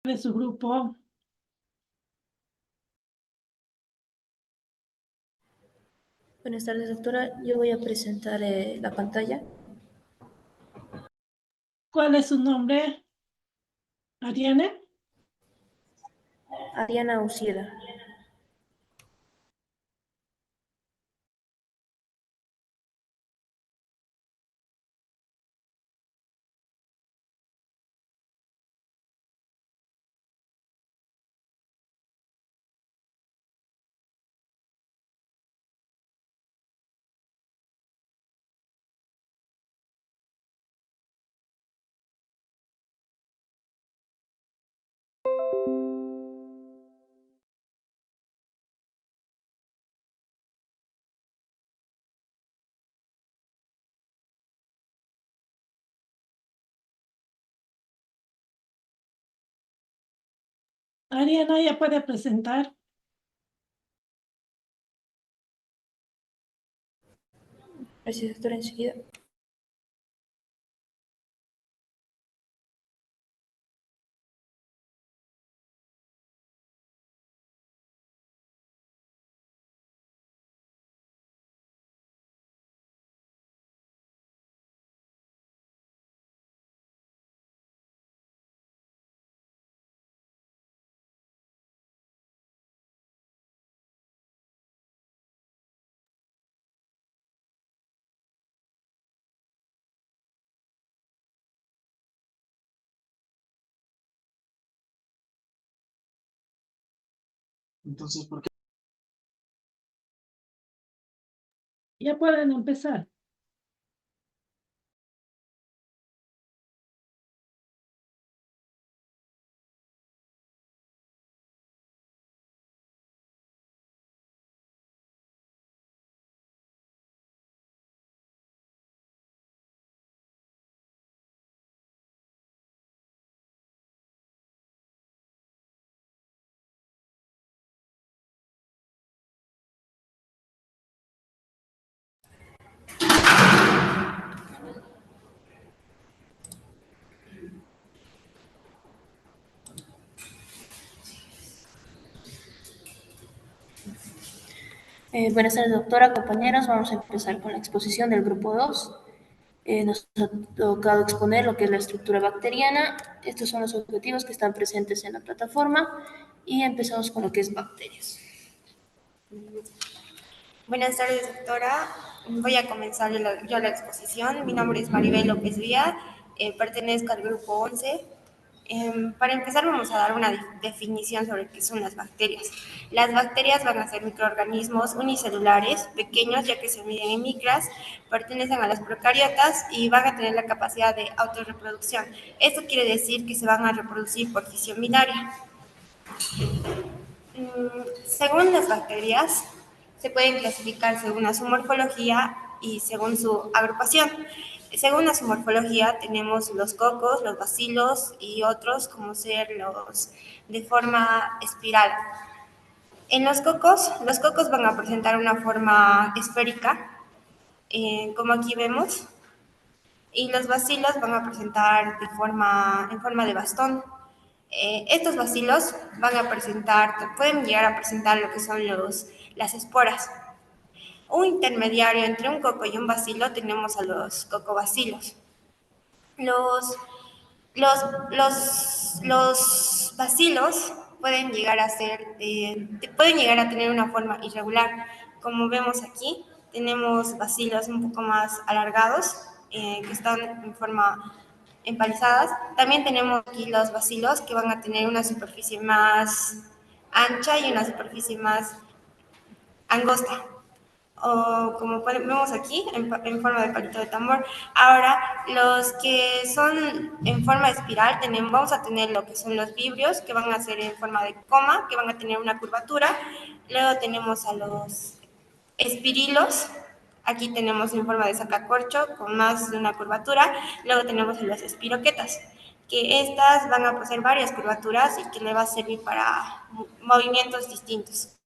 de su grupo. Buenas tardes, doctora. Yo voy a presentar la pantalla. ¿Cuál es su nombre? ¿Ariane? Ariana Uceda. Ariana ya puede presentar. Gracias, doctora. Enseguida. Entonces, ¿por qué? Ya pueden empezar. Buenas tardes, doctora, compañeros. Vamos a empezar con la exposición del grupo 2. Nos ha tocado exponer lo que es la estructura bacteriana. Estos son los objetivos que están presentes en la plataforma y empezamos con lo que es bacterias. Buenas tardes, doctora. Voy a comenzar yo la exposición. Mi nombre es Maribel López Vía, pertenezco al grupo 11. Para empezar vamos a dar una definición sobre qué son las bacterias. Las bacterias van a ser microorganismos unicelulares, pequeños ya que se miden en micras, pertenecen a las procariotas y van a tener la capacidad de autorreproducción. Esto quiere decir que se van a reproducir por fisión binaria. Según las bacterias, se pueden clasificar según su morfología y según su agrupación. Según su morfología tenemos los cocos, los bacilos y otros como ser los de forma espiral. En los cocos van a presentar una forma esférica, como aquí vemos, y los bacilos van a presentar en forma de bastón. Estos bacilos pueden llegar a presentar lo que son las esporas. Un intermediario entre un coco y un bacilo tenemos a los cocobacilos. Los bacilos pueden llegar a tener una forma irregular. Como vemos aquí, tenemos bacilos un poco más alargados, que están en forma empalizadas. También tenemos aquí los bacilos que van a tener una superficie más ancha y una superficie más angosta, o como vemos aquí, en forma de palito de tambor. Ahora, los que son en forma de espiral, vamos a tener lo que son los vibrios, que van a ser en forma de coma, que van a tener una curvatura. Luego tenemos a los espirilos, aquí tenemos en forma de sacacorcho, con más de una curvatura. Luego tenemos a las espiroquetas, que estas van a poseer varias curvaturas y que le va a servir para movimientos distintos.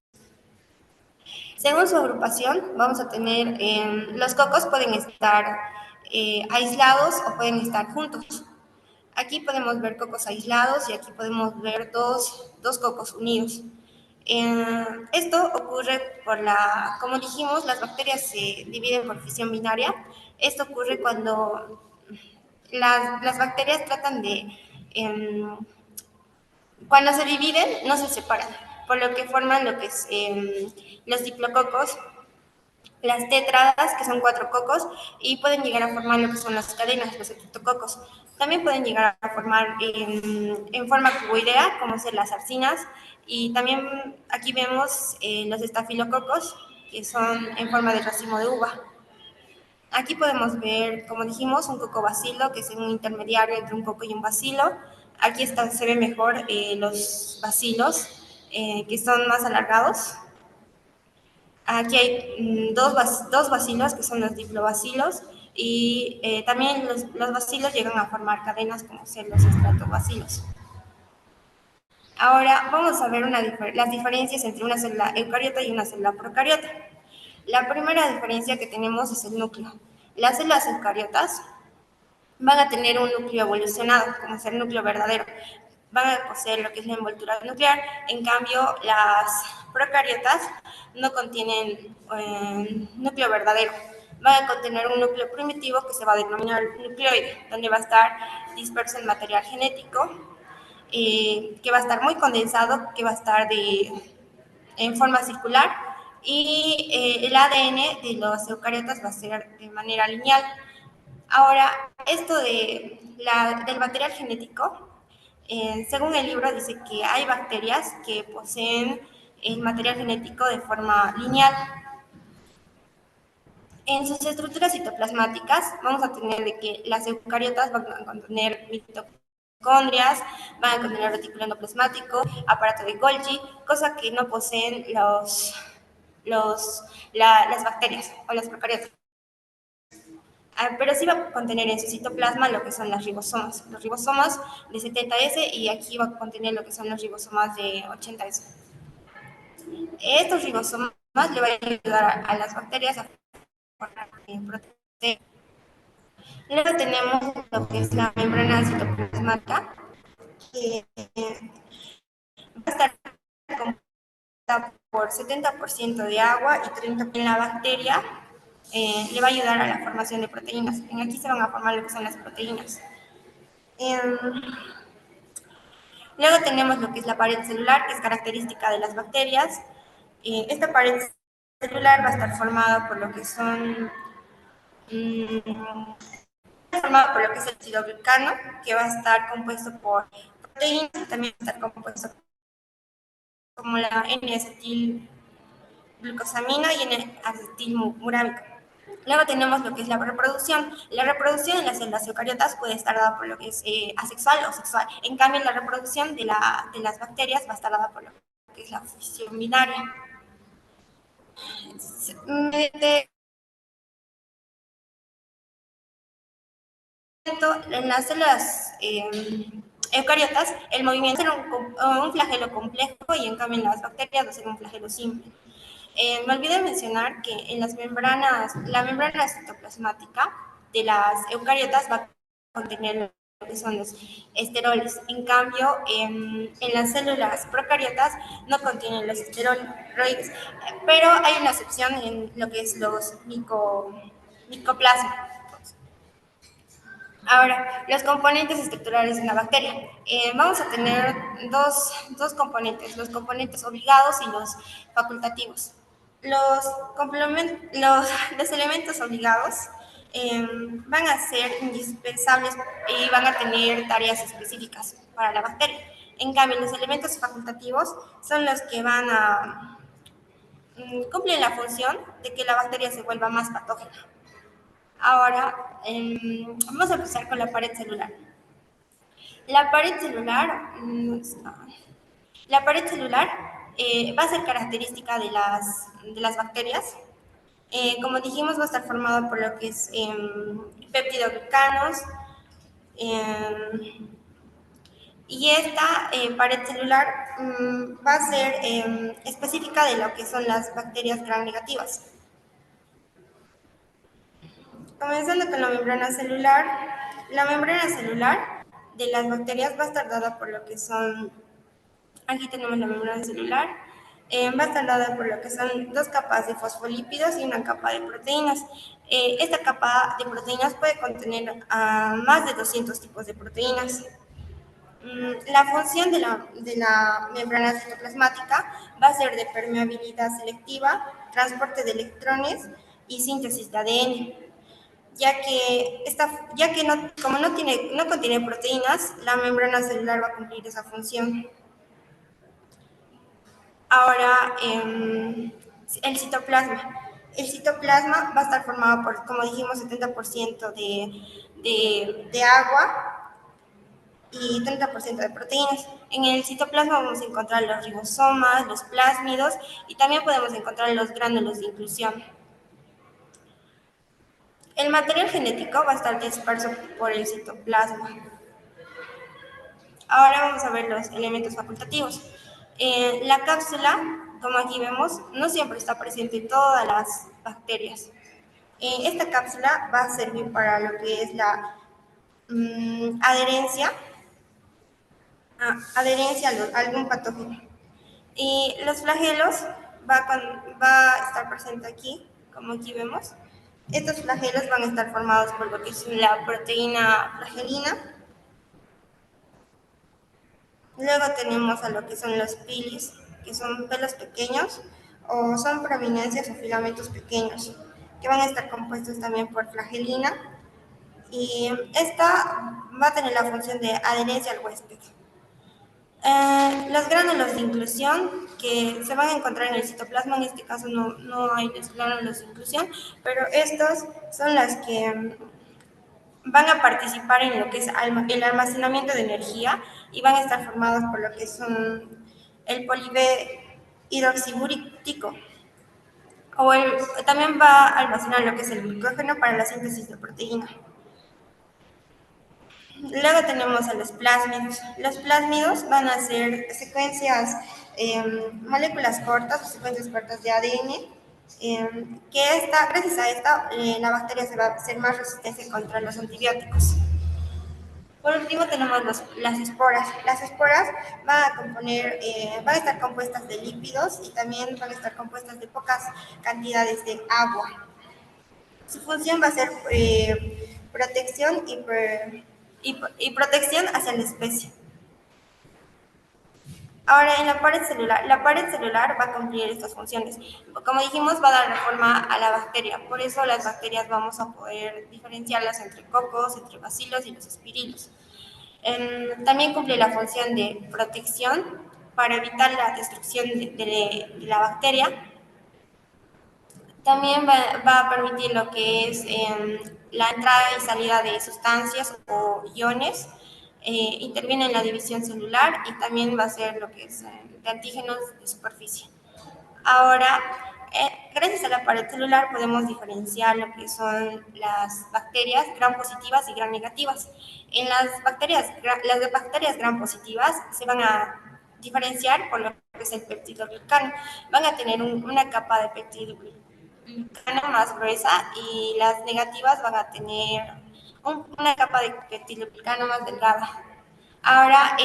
Según su agrupación, vamos a tener, los cocos pueden estar aislados o pueden estar juntos. Aquí podemos ver cocos aislados y aquí podemos ver dos cocos unidos. Esto ocurre como dijimos, las bacterias se dividen por fisión binaria. Esto ocurre cuando las bacterias tratan cuando se dividen, no se separan, por lo que forman lo que es los diplococos, las tétradas, que son 4 cocos, y pueden llegar a formar lo que son las cadenas, los hepatococos. También pueden llegar a formar en forma cuboidea, como ser las arcinas, y también aquí vemos los estafilococos, que son en forma de racimo de uva. Aquí podemos ver, como dijimos, un cocobacilo, que es un intermediario entre un coco y un bacilo. Aquí se ve mejor los bacilos, que son más alargados. Aquí hay dos bacilos, que son los diplobacilos, y también los bacilos llegan a formar cadenas como ser los estratobacilos. Ahora vamos a ver las diferencias entre una célula eucariota y una célula procariota. La primera diferencia que tenemos es el núcleo. Las células eucariotas van a tener un núcleo evolucionado, como es el núcleo verdadero. Van a poseer lo que es la envoltura nuclear. En cambio, las procariotas no contienen núcleo verdadero. Van a contener un núcleo primitivo que se va a denominar nucleoide, donde va a estar disperso el material genético, que va a estar muy condensado, que va a estar en forma circular, y el ADN de los eucariotas va a ser de manera lineal. Ahora, esto del material genético, según el libro dice que hay bacterias que poseen el material genético de forma lineal. En sus estructuras citoplasmáticas vamos a tener de que las eucariotas van a contener mitocondrias, van a contener retículo endoplasmático, aparato de Golgi, cosa que no poseen las bacterias o las procariotas. Pero sí va a contener en su citoplasma lo que son los ribosomas de 70S, y aquí va a contener lo que son los ribosomas de 80S. Estos ribosomas le van a ayudar a las bacterias a formar proteínas. Luego tenemos lo que es la membrana citoplasmática, que va a estar compuesta por 70% de agua y 30% en la bacteria. Le va a ayudar a la formación de proteínas. Aquí se van a formar lo que son las proteínas. Luego tenemos lo que es la pared celular, que es característica de las bacterias. Esta pared celular va a estar formada por lo que son formado por lo que es el citoglicano, que va a estar compuesto por proteínas, y también va a estar compuesto como la N-acetilglucosamina y N-acetilmurámica. Luego tenemos lo que es la reproducción. La reproducción en las células eucariotas puede estar dada por lo que es asexual o sexual. En cambio, la reproducción de las bacterias va a estar dada por lo que es la fisión binaria. En las células eucariotas, el movimiento era un flagelo complejo, y en cambio en las bacterias va a ser un flagelo simple. Me olvidé mencionar que en la membrana citoplasmática de las eucariotas va a contener lo que son los esteroles. En cambio, en las células procariotas no contienen los esteroides, pero hay una excepción en lo que es los micoplasmas. Ahora, los componentes estructurales de una bacteria. Vamos a tener dos componentes, los componentes obligados y los facultativos. Los elementos obligados van a ser indispensables y van a tener tareas específicas para la bacteria. En cambio, los elementos facultativos son los que van a cumplir la función de que la bacteria se vuelva más patógena. Ahora, vamos a empezar con la pared celular. La pared celular va a ser característica de las bacterias. Como dijimos, va a estar formada por lo que es peptidoglicanos, y esta pared celular va a ser específica de lo que son las bacterias gram negativas. Comenzando con la membrana celular de las bacterias va a estar dada por lo que son, aquí tenemos la membrana celular, va a estar dada por lo que son 2 capas de fosfolípidos y una capa de proteínas. Esta capa de proteínas puede contener más de 200 tipos de proteínas. La función de la membrana citoplasmática va a ser de permeabilidad selectiva, transporte de electrones y síntesis de ADN, como no contiene proteínas, la membrana celular va a cumplir esa función. Ahora, el citoplasma. El citoplasma va a estar formado por, como dijimos, 70% de agua y 30% de proteínas. En el citoplasma vamos a encontrar los ribosomas, los plásmidos y también podemos encontrar los gránulos de inclusión. El material genético va a estar disperso por el citoplasma. Ahora vamos a ver los elementos facultativos. La cápsula, como aquí vemos, no siempre está presente en todas las bacterias. Esta cápsula va a servir para lo que es la adherencia a algún patógeno. Y los flagelos va a estar presente aquí, como aquí vemos. Estos flagelos van a estar formados por lo que es la proteína flagelina. Luego tenemos a lo que son los pilis, que son pelos pequeños o son prominencias o filamentos pequeños, que van a estar compuestos también por flagelina y esta va a tener la función de adherencia al huésped. Los gránulos de inclusión que se van a encontrar en el citoplasma, en este caso no hay los gránulos de inclusión, pero estos son las que van a participar en lo que es el almacenamiento de energía y van a estar formados por lo que son el polihidroxiburítico, también va a almacenar lo que es el glucógeno para la síntesis de proteína. Luego tenemos a los plásmidos. Los plásmidos van a ser secuencias, moléculas cortas o secuencias cortas de ADN, gracias a esta, la bacteria se va a ser más resistente contra los antibióticos. Por último tenemos las esporas. Las esporas van a estar compuestas de lípidos y también van a estar compuestas de pocas cantidades de agua. Su función va a ser protección y protección hacia la especie. Ahora, en la pared celular va a cumplir estas funciones. Como dijimos, va a dar forma a la bacteria. Por eso las bacterias vamos a poder diferenciarlas entre cocos, entre bacilos y los espirilos. También cumple la función de protección para evitar la destrucción de la bacteria. También va a permitir lo que es la entrada y salida de sustancias o iones. Interviene en la división celular y también va a ser lo que es de antígenos de superficie. Ahora, gracias a la pared celular podemos diferenciar lo que son las bacterias gram positivas y gram negativas. En las bacterias gram positivas se van a diferenciar por lo que es el peptidoglicano. Van a tener una capa de peptidoglicano más gruesa y las negativas van a tener una capa de peptidoglicano más delgada. Ahora,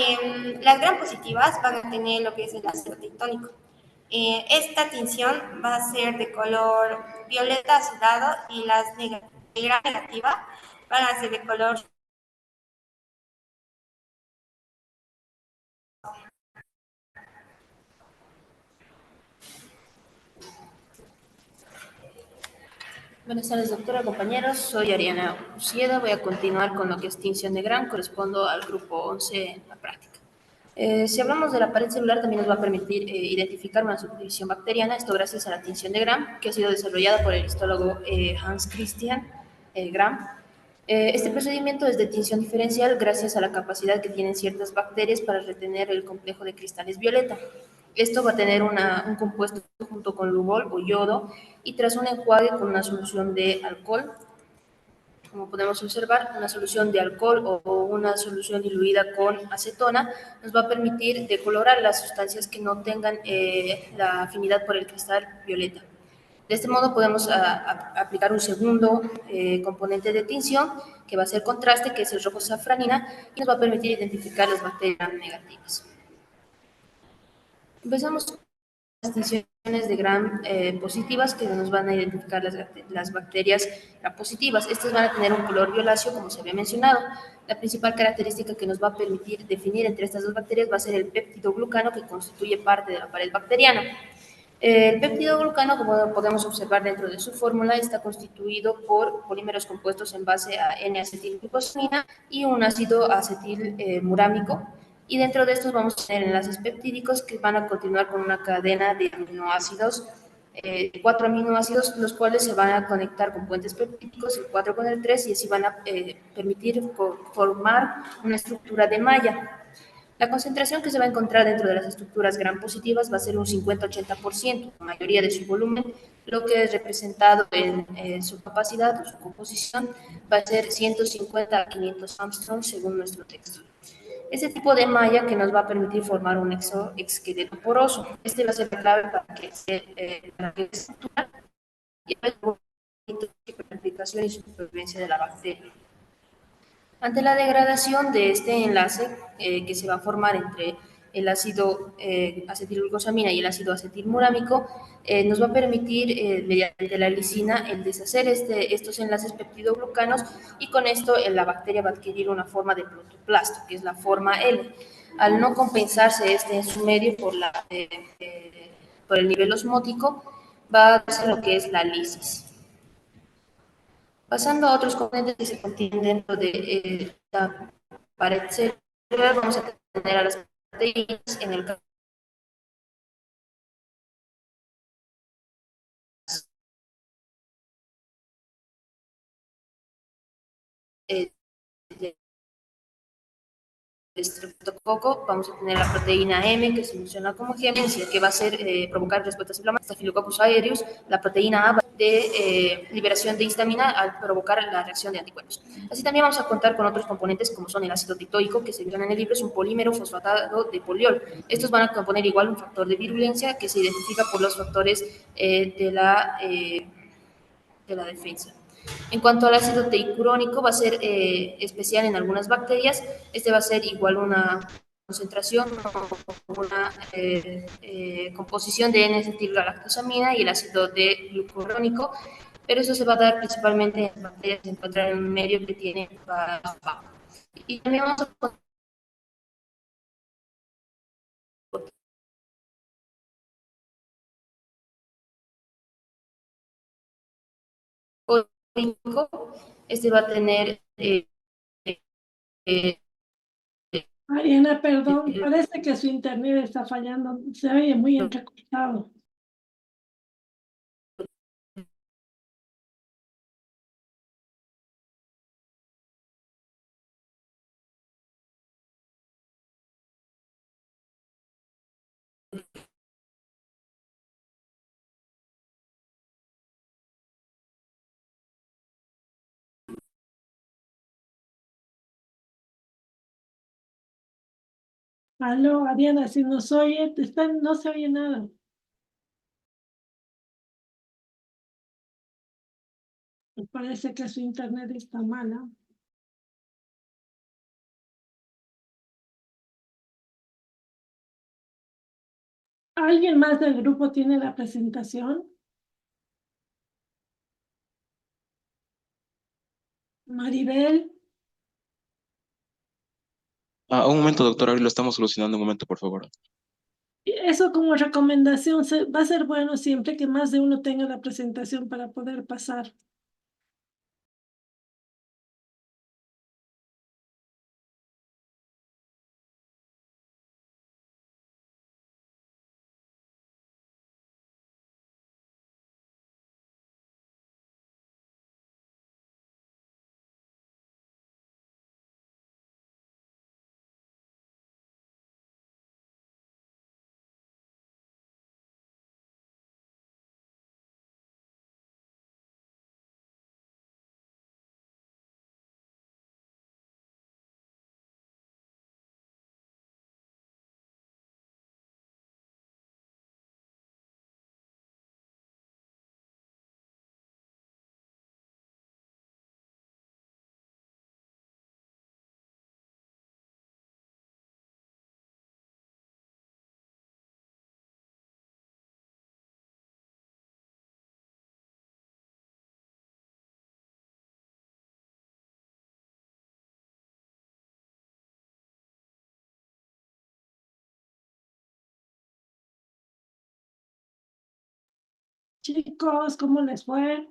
las gram positivas van a tener lo que es el ácido tectónico. Esta tinción va a ser de color violeta azulado y las gram negativas van a ser de color Buenas tardes, doctora, compañeros. Soy Ariana Ucieda. Voy a continuar con lo que es tinción de Gram. Correspondo al grupo 11 en la práctica. Si hablamos de la pared celular, también nos va a permitir identificar una subdivisión bacteriana, esto gracias a la tinción de Gram, que ha sido desarrollada por el histólogo Hans Christian Gram. Este procedimiento es de tinción diferencial gracias a la capacidad que tienen ciertas bacterias para retener el complejo de cristales violeta. Esto va a tener un compuesto junto con lubol o yodo y tras un enjuague con una solución de alcohol, como podemos observar, una solución de alcohol o una solución diluida con acetona nos va a permitir decolorar las sustancias que no tengan la afinidad por el cristal violeta. De este modo podemos aplicar un segundo componente de tinción, que va a ser contraste, que es el rojo safranina, y nos va a permitir identificar las bacterias negativas. Empezamos con las tinciones de Gram positivas, que nos van a identificar las bacterias Gram positivas. Estas van a tener un color violáceo, como se había mencionado. La principal característica que nos va a permitir definir entre estas dos bacterias va a ser el péptidoglucano, que constituye parte de la pared bacteriana. El péptidoglucano, como podemos observar dentro de su fórmula, está constituido por polímeros compuestos en base a N-acetilglucosamina y un ácido acetilmurámico. Y dentro de estos vamos a tener enlaces peptídicos que van a continuar con una cadena de aminoácidos, 4 aminoácidos, los cuales se van a conectar con puentes peptídicos, el 4 con el 3, y así van a permitir formar una estructura de malla. La concentración que se va a encontrar dentro de las estructuras gram positivas va a ser un 50-80%, la mayoría de su volumen, lo que es representado en su capacidad o su composición va a ser 150 a 500 Armstrong según nuestro texto. Ese tipo de malla que nos va a permitir formar un exoesqueleto poroso. Este va a ser la clave para que se estructura y la aplicación y supervivencia de la bacteria. Ante la degradación de este enlace que se va a formar entre el ácido acetilglucosamina y el ácido acetilmurámico, nos va a permitir, mediante la lisina, el deshacer estos enlaces peptidoglucanos, y con esto la bacteria va a adquirir una forma de protoplasto, que es la forma L. Al no compensarse en su medio por el nivel osmótico, va a darse lo que es la lisis. Pasando a otros componentes que se contienen dentro de la pared celular, vamos a tener a las proteínas. En el caso de estreptococo, vamos a tener la proteína M, que se menciona como gemencia, que va a ser provocar respuestas inflamatorias, Staphylococcus aureus, la proteína A de liberación de histamina al provocar la reacción de anticuerpos. Así también vamos a contar con otros componentes como son el ácido ticoico, que se menciona en el libro, es un polímero fosfatado de poliol. Estos van a componer igual un factor de virulencia que se identifica por los factores de la defensa. En cuanto al ácido teicurónico, va a ser especial en algunas bacterias. Este va a ser igual una concentración o una composición de N-acetilgalactosamina y el ácido D-glucurónico, pero eso se va a dar principalmente en las bacterias que se encuentran en un medio que tiene bajo. Y también vamos a este va a tener eh, Mariana, perdón, parece que su internet está fallando, se oye muy entrecortado. Aló, Ariana, si nos oye, no se oye nada. Me parece que su internet está mala. ¿Alguien más del grupo tiene la presentación? Maribel, Un momento, doctor, ahora lo estamos solucionando. Un momento, por favor. eso como recomendación, va a ser bueno siempre que más de uno tenga la presentación para poder pasar. Chicos, ¿cómo les fue?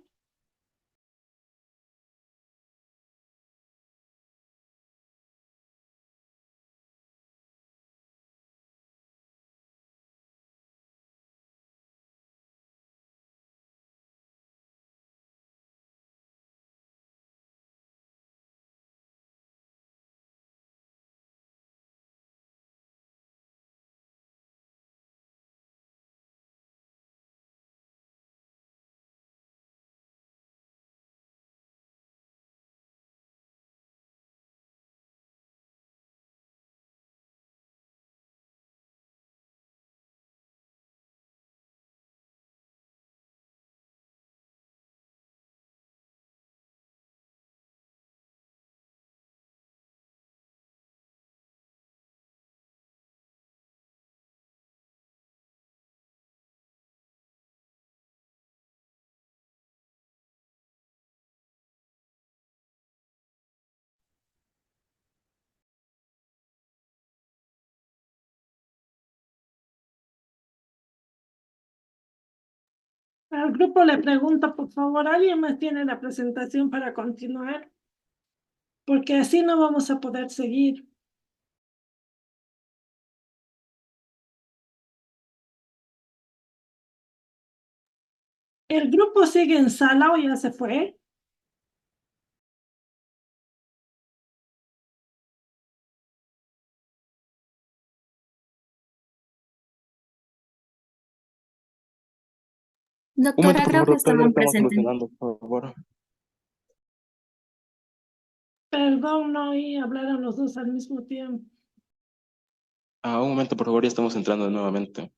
Al grupo le pregunto, por favor, ¿alguien más tiene la presentación para continuar? Porque así no vamos a poder seguir. ¿El grupo sigue en sala o ya se fue? Un momento, Doctora, por creo favor, que doctor, ya lo estaban estamos presentes. solucionando, por favor. Perdón, no oí hablar a los dos al mismo tiempo. Un momento, por favor, ya estamos entrando nuevamente.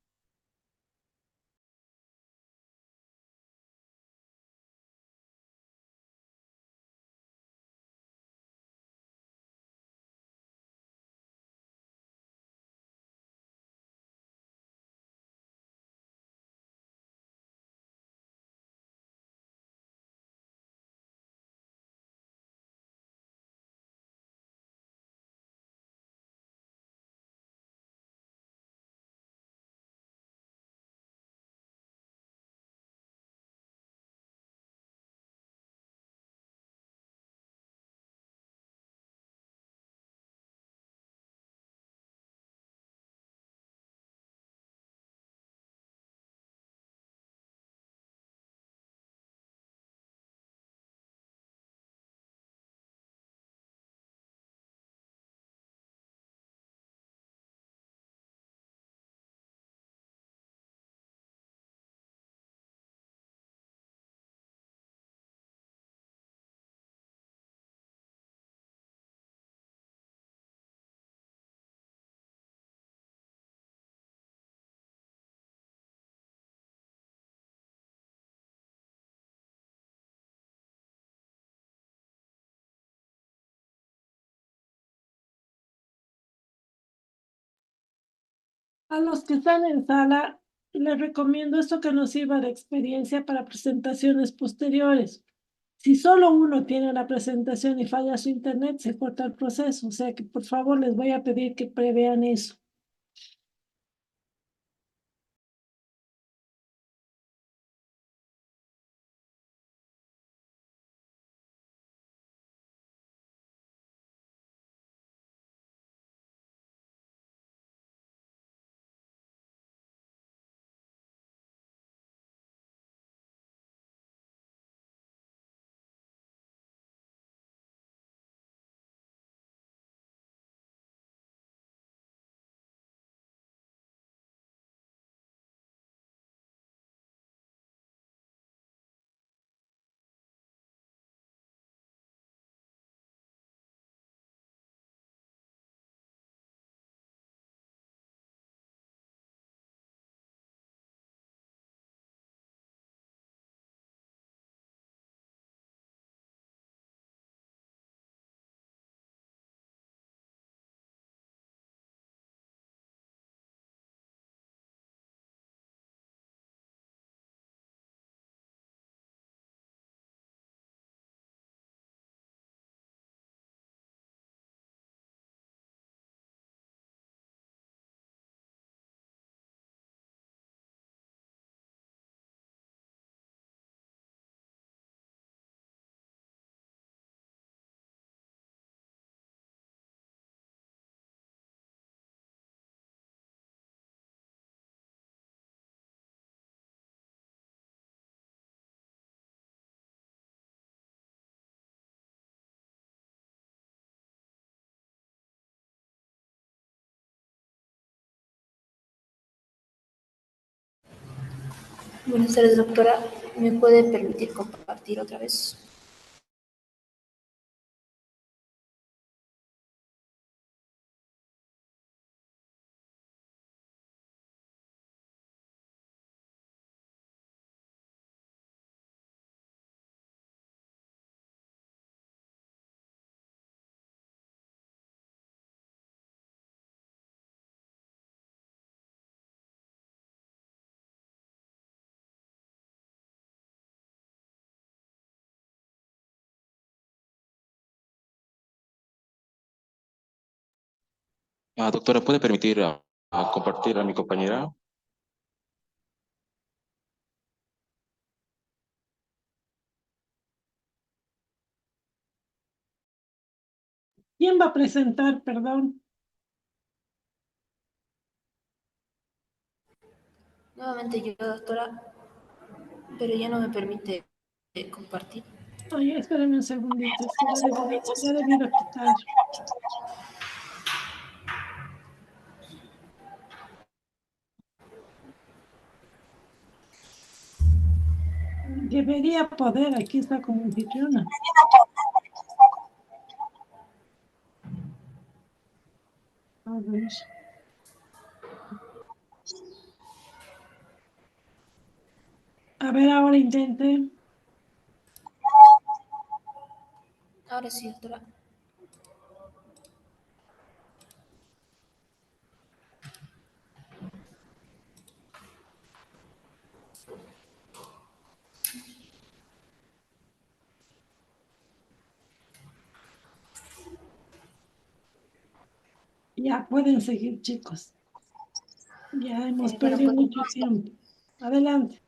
A los que están en sala, les recomiendo esto que nos sirva de experiencia para presentaciones posteriores. Si solo uno tiene la presentación y falla su internet, se corta el proceso. O sea que por favor les voy a pedir que prevean eso. Buenas tardes, doctora. ¿Me puede permitir compartir otra vez? Doctora, ¿puede permitir a compartir a mi compañera? ¿Quién va a presentar, perdón? Nuevamente yo, doctora, pero ya no me permite compartir. Oye, espérame un segundito, es que ya he debido quitar. Debería poder, aquí está como anfitriona. A ver. A ver, ahora intente. Ahora sí, doctora. Ya pueden seguir, chicos. Ya hemos Bueno, perdido mucho tiempo. Adelante.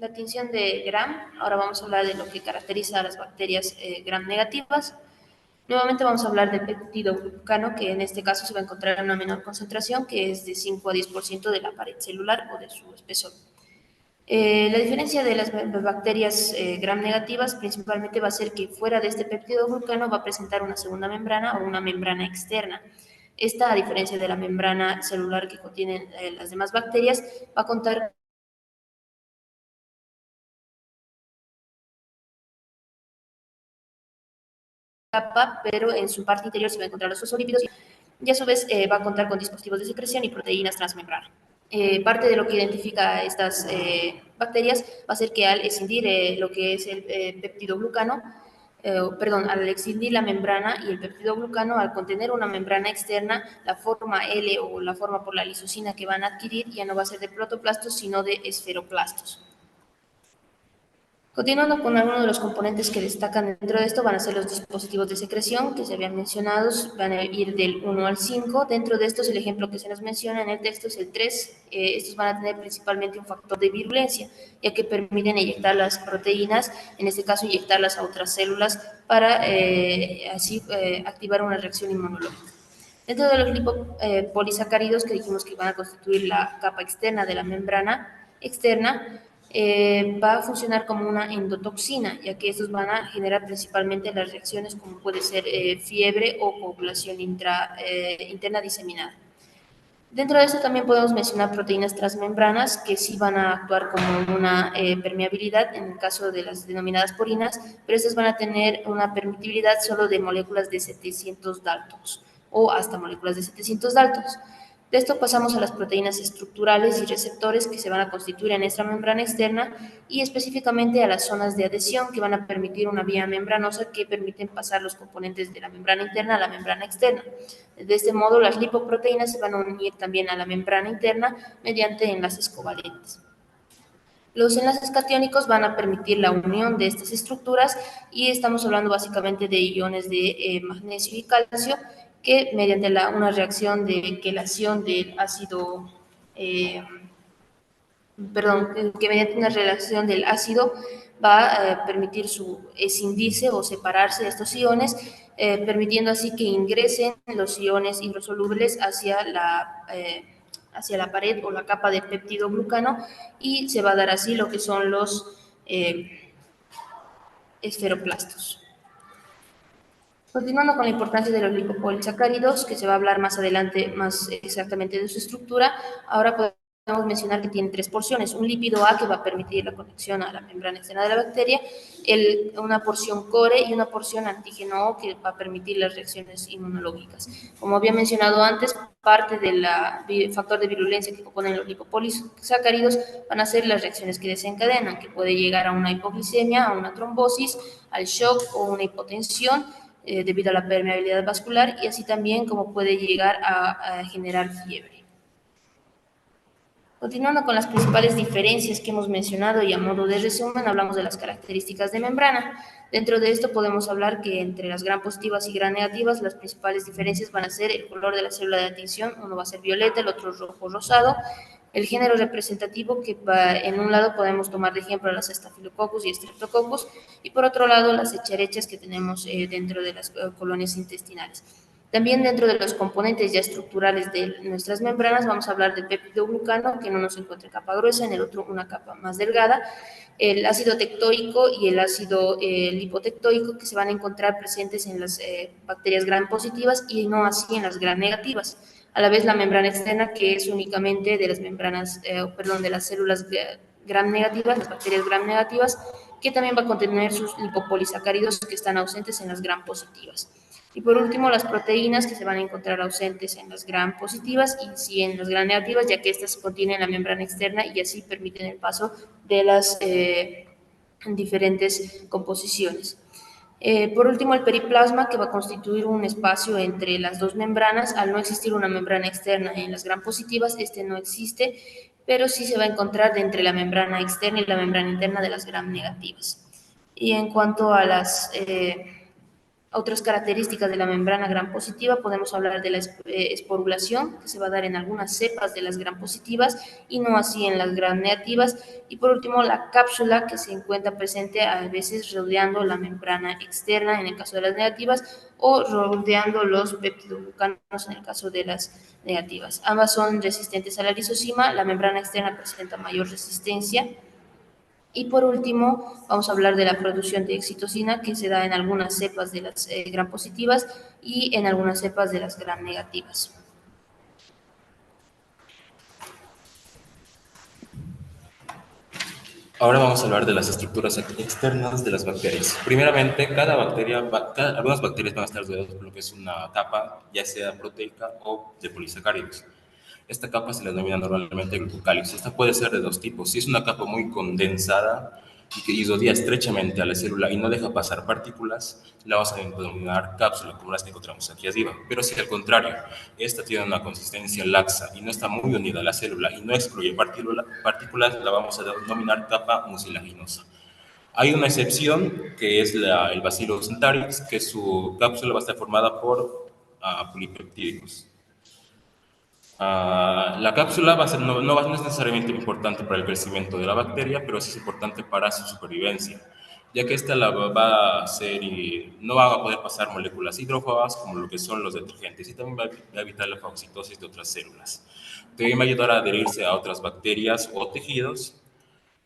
la tinción de Gram. Ahora vamos a hablar de lo que caracteriza a las bacterias Gram negativas. Nuevamente vamos a hablar del peptidoglucano, que en este caso se va a encontrar en una menor concentración, que es de 5 a 10% de la pared celular o de su espesor. La diferencia de las bacterias gram negativas principalmente va a ser que fuera de este peptidoglucano va a presentar una segunda membrana o una membrana externa. Esta, a diferencia de la membrana celular que contienen las demás bacterias, va a contar capa, pero en su parte interior se va a encontrar los fosfolípidos y a su vez va a contar con dispositivos de secreción y proteínas transmembrana. Parte de lo que identifica a estas bacterias va a ser que al escindir lo que es el peptidoglucano, al escindir la membrana y el peptidoglucano, al contener una membrana externa, la forma L o la forma por la lisocina que van a adquirir ya no va a ser de protoplastos, sino de esferoplastos. Continuando con algunos de los componentes que destacan dentro de esto, van a ser los dispositivos de secreción que se habían mencionado, van a ir del 1 al 5. Dentro de estos, el ejemplo que se nos menciona en el texto es el 3. Estos van a tener principalmente un factor de virulencia, ya que permiten inyectar las proteínas, en este caso inyectarlas a otras células para así activar una reacción inmunológica. Dentro de los lipopolisacáridos que dijimos que van a constituir la capa externa de la membrana externa, va a funcionar como una endotoxina, ya que estos van a generar principalmente las reacciones como puede ser fiebre o coagulación interna diseminada. Dentro de esto también podemos mencionar proteínas transmembranas que sí van a actuar como una permeabilidad en el caso de las denominadas porinas, pero estas van a tener una permitibilidad solo de moléculas de 700 daltons o hasta moléculas de 700 daltons. De esto pasamos a las proteínas estructurales y receptores que se van a constituir en esta membrana externa y específicamente a las zonas de adhesión que van a permitir una vía membranosa que permiten pasar los componentes de la membrana interna a la membrana externa. De este modo, las lipoproteínas se van a unir también a la membrana interna mediante enlaces covalentes. Los enlaces catiónicos van a permitir la unión de estas estructuras y estamos hablando básicamente de iones de magnesio y calcio que mediante una reacción de quelación del ácido, que mediante una reacción del ácido va a permitir su escindirse o separarse de estos iones, permitiendo así que ingresen los iones hidrosolubles hacia la pared o la capa de peptidoglucano y se va a dar así lo que son los esferoplastos. Continuando con la importancia de los lipopolisacáridos, que se va a hablar más adelante más exactamente de su estructura, ahora podemos mencionar que tiene 3 porciones: un lípido A, que va a permitir la conexión a la membrana externa de la bacteria, una porción core y una porción antígeno O, que va a permitir las reacciones inmunológicas. Como había mencionado antes, parte del factor de virulencia que componen los lipopolisacáridos van a ser las reacciones que desencadenan, que puede llegar a una hipoglicemia, a una trombosis, al shock o una hipotensión, debido a la permeabilidad vascular, y así también como puede llegar a generar fiebre. Continuando con las principales diferencias que hemos mencionado y a modo de resumen, hablamos de las características de membrana. Dentro de esto podemos hablar que entre las gram positivas y gram negativas, las principales diferencias van a ser el color de la célula de adhesión: uno va a ser violeta, el otro rojo rosado; el género representativo, que en un lado podemos tomar de ejemplo las Staphylococcus y Streptococcus, y por otro lado las Echarechas que tenemos dentro de las colonias intestinales. También dentro de los componentes ya estructurales de nuestras membranas vamos a hablar del peptidoglucano, que en uno se encuentra en capa gruesa, en el otro una capa más delgada; el ácido tectóico y el ácido lipotectóico, que se van a encontrar presentes en las bacterias gram positivas y no así en las gram negativas. A la vez, la membrana externa, que es únicamente de las membranas, de las células gram negativas, las bacterias gram negativas, que también va a contener sus lipopolisacáridos, que están ausentes en las gram positivas. Y por último, las proteínas, que se van a encontrar ausentes en las gram positivas y sí en las gram negativas, ya que estas contienen la membrana externa y así permiten el paso de las diferentes composiciones. Por último, el periplasma, que va a constituir un espacio entre las dos membranas. Al no existir una membrana externa en las gram positivas, este no existe, pero sí se va a encontrar entre la membrana externa y la membrana interna de las gram negativas. Y en cuanto a las otras características de la membrana gram positiva, podemos hablar de la esporulación, que se va a dar en algunas cepas de las gram positivas y no así en las gram negativas. Y por último, la cápsula, que se encuentra presente a veces rodeando la membrana externa en el caso de las negativas, o rodeando los peptidoglucanos en el caso de las negativas. Ambas son resistentes a la lisozima. La membrana externa presenta mayor resistencia. Y por último, vamos a hablar de la producción de excitocina, que se da en algunas cepas de las gram positivas y en algunas cepas de las gram negativas. Ahora vamos a hablar de las estructuras externas de las bacterias. Primeramente, algunas bacterias van a estar rodeadas por lo que es una capa, ya sea proteica o de polisacáridos. Esta capa se le denomina normalmente glucocálidos. Esta puede ser de dos tipos. Si es una capa muy condensada y que isolia estrechamente a la célula y no deja pasar partículas, la vamos a denominar cápsula, como las que encontramos aquí arriba. Pero si al contrario, esta tiene una consistencia laxa y no está muy unida a la célula y no excluye partículas, la vamos a denominar capa mucilaginosa. Hay una excepción, que es el Bacillus anthracis, que su cápsula va a estar formada por polipeptídicos. La cápsula no es necesariamente importante para el crecimiento de la bacteria, pero sí es importante para su supervivencia, ya que esta va a hacer y no van a poder pasar moléculas hidrófobas como lo que son los detergentes, y también va a evitar la fagocitosis de otras células. También va a ayudar a adherirse a otras bacterias o tejidos.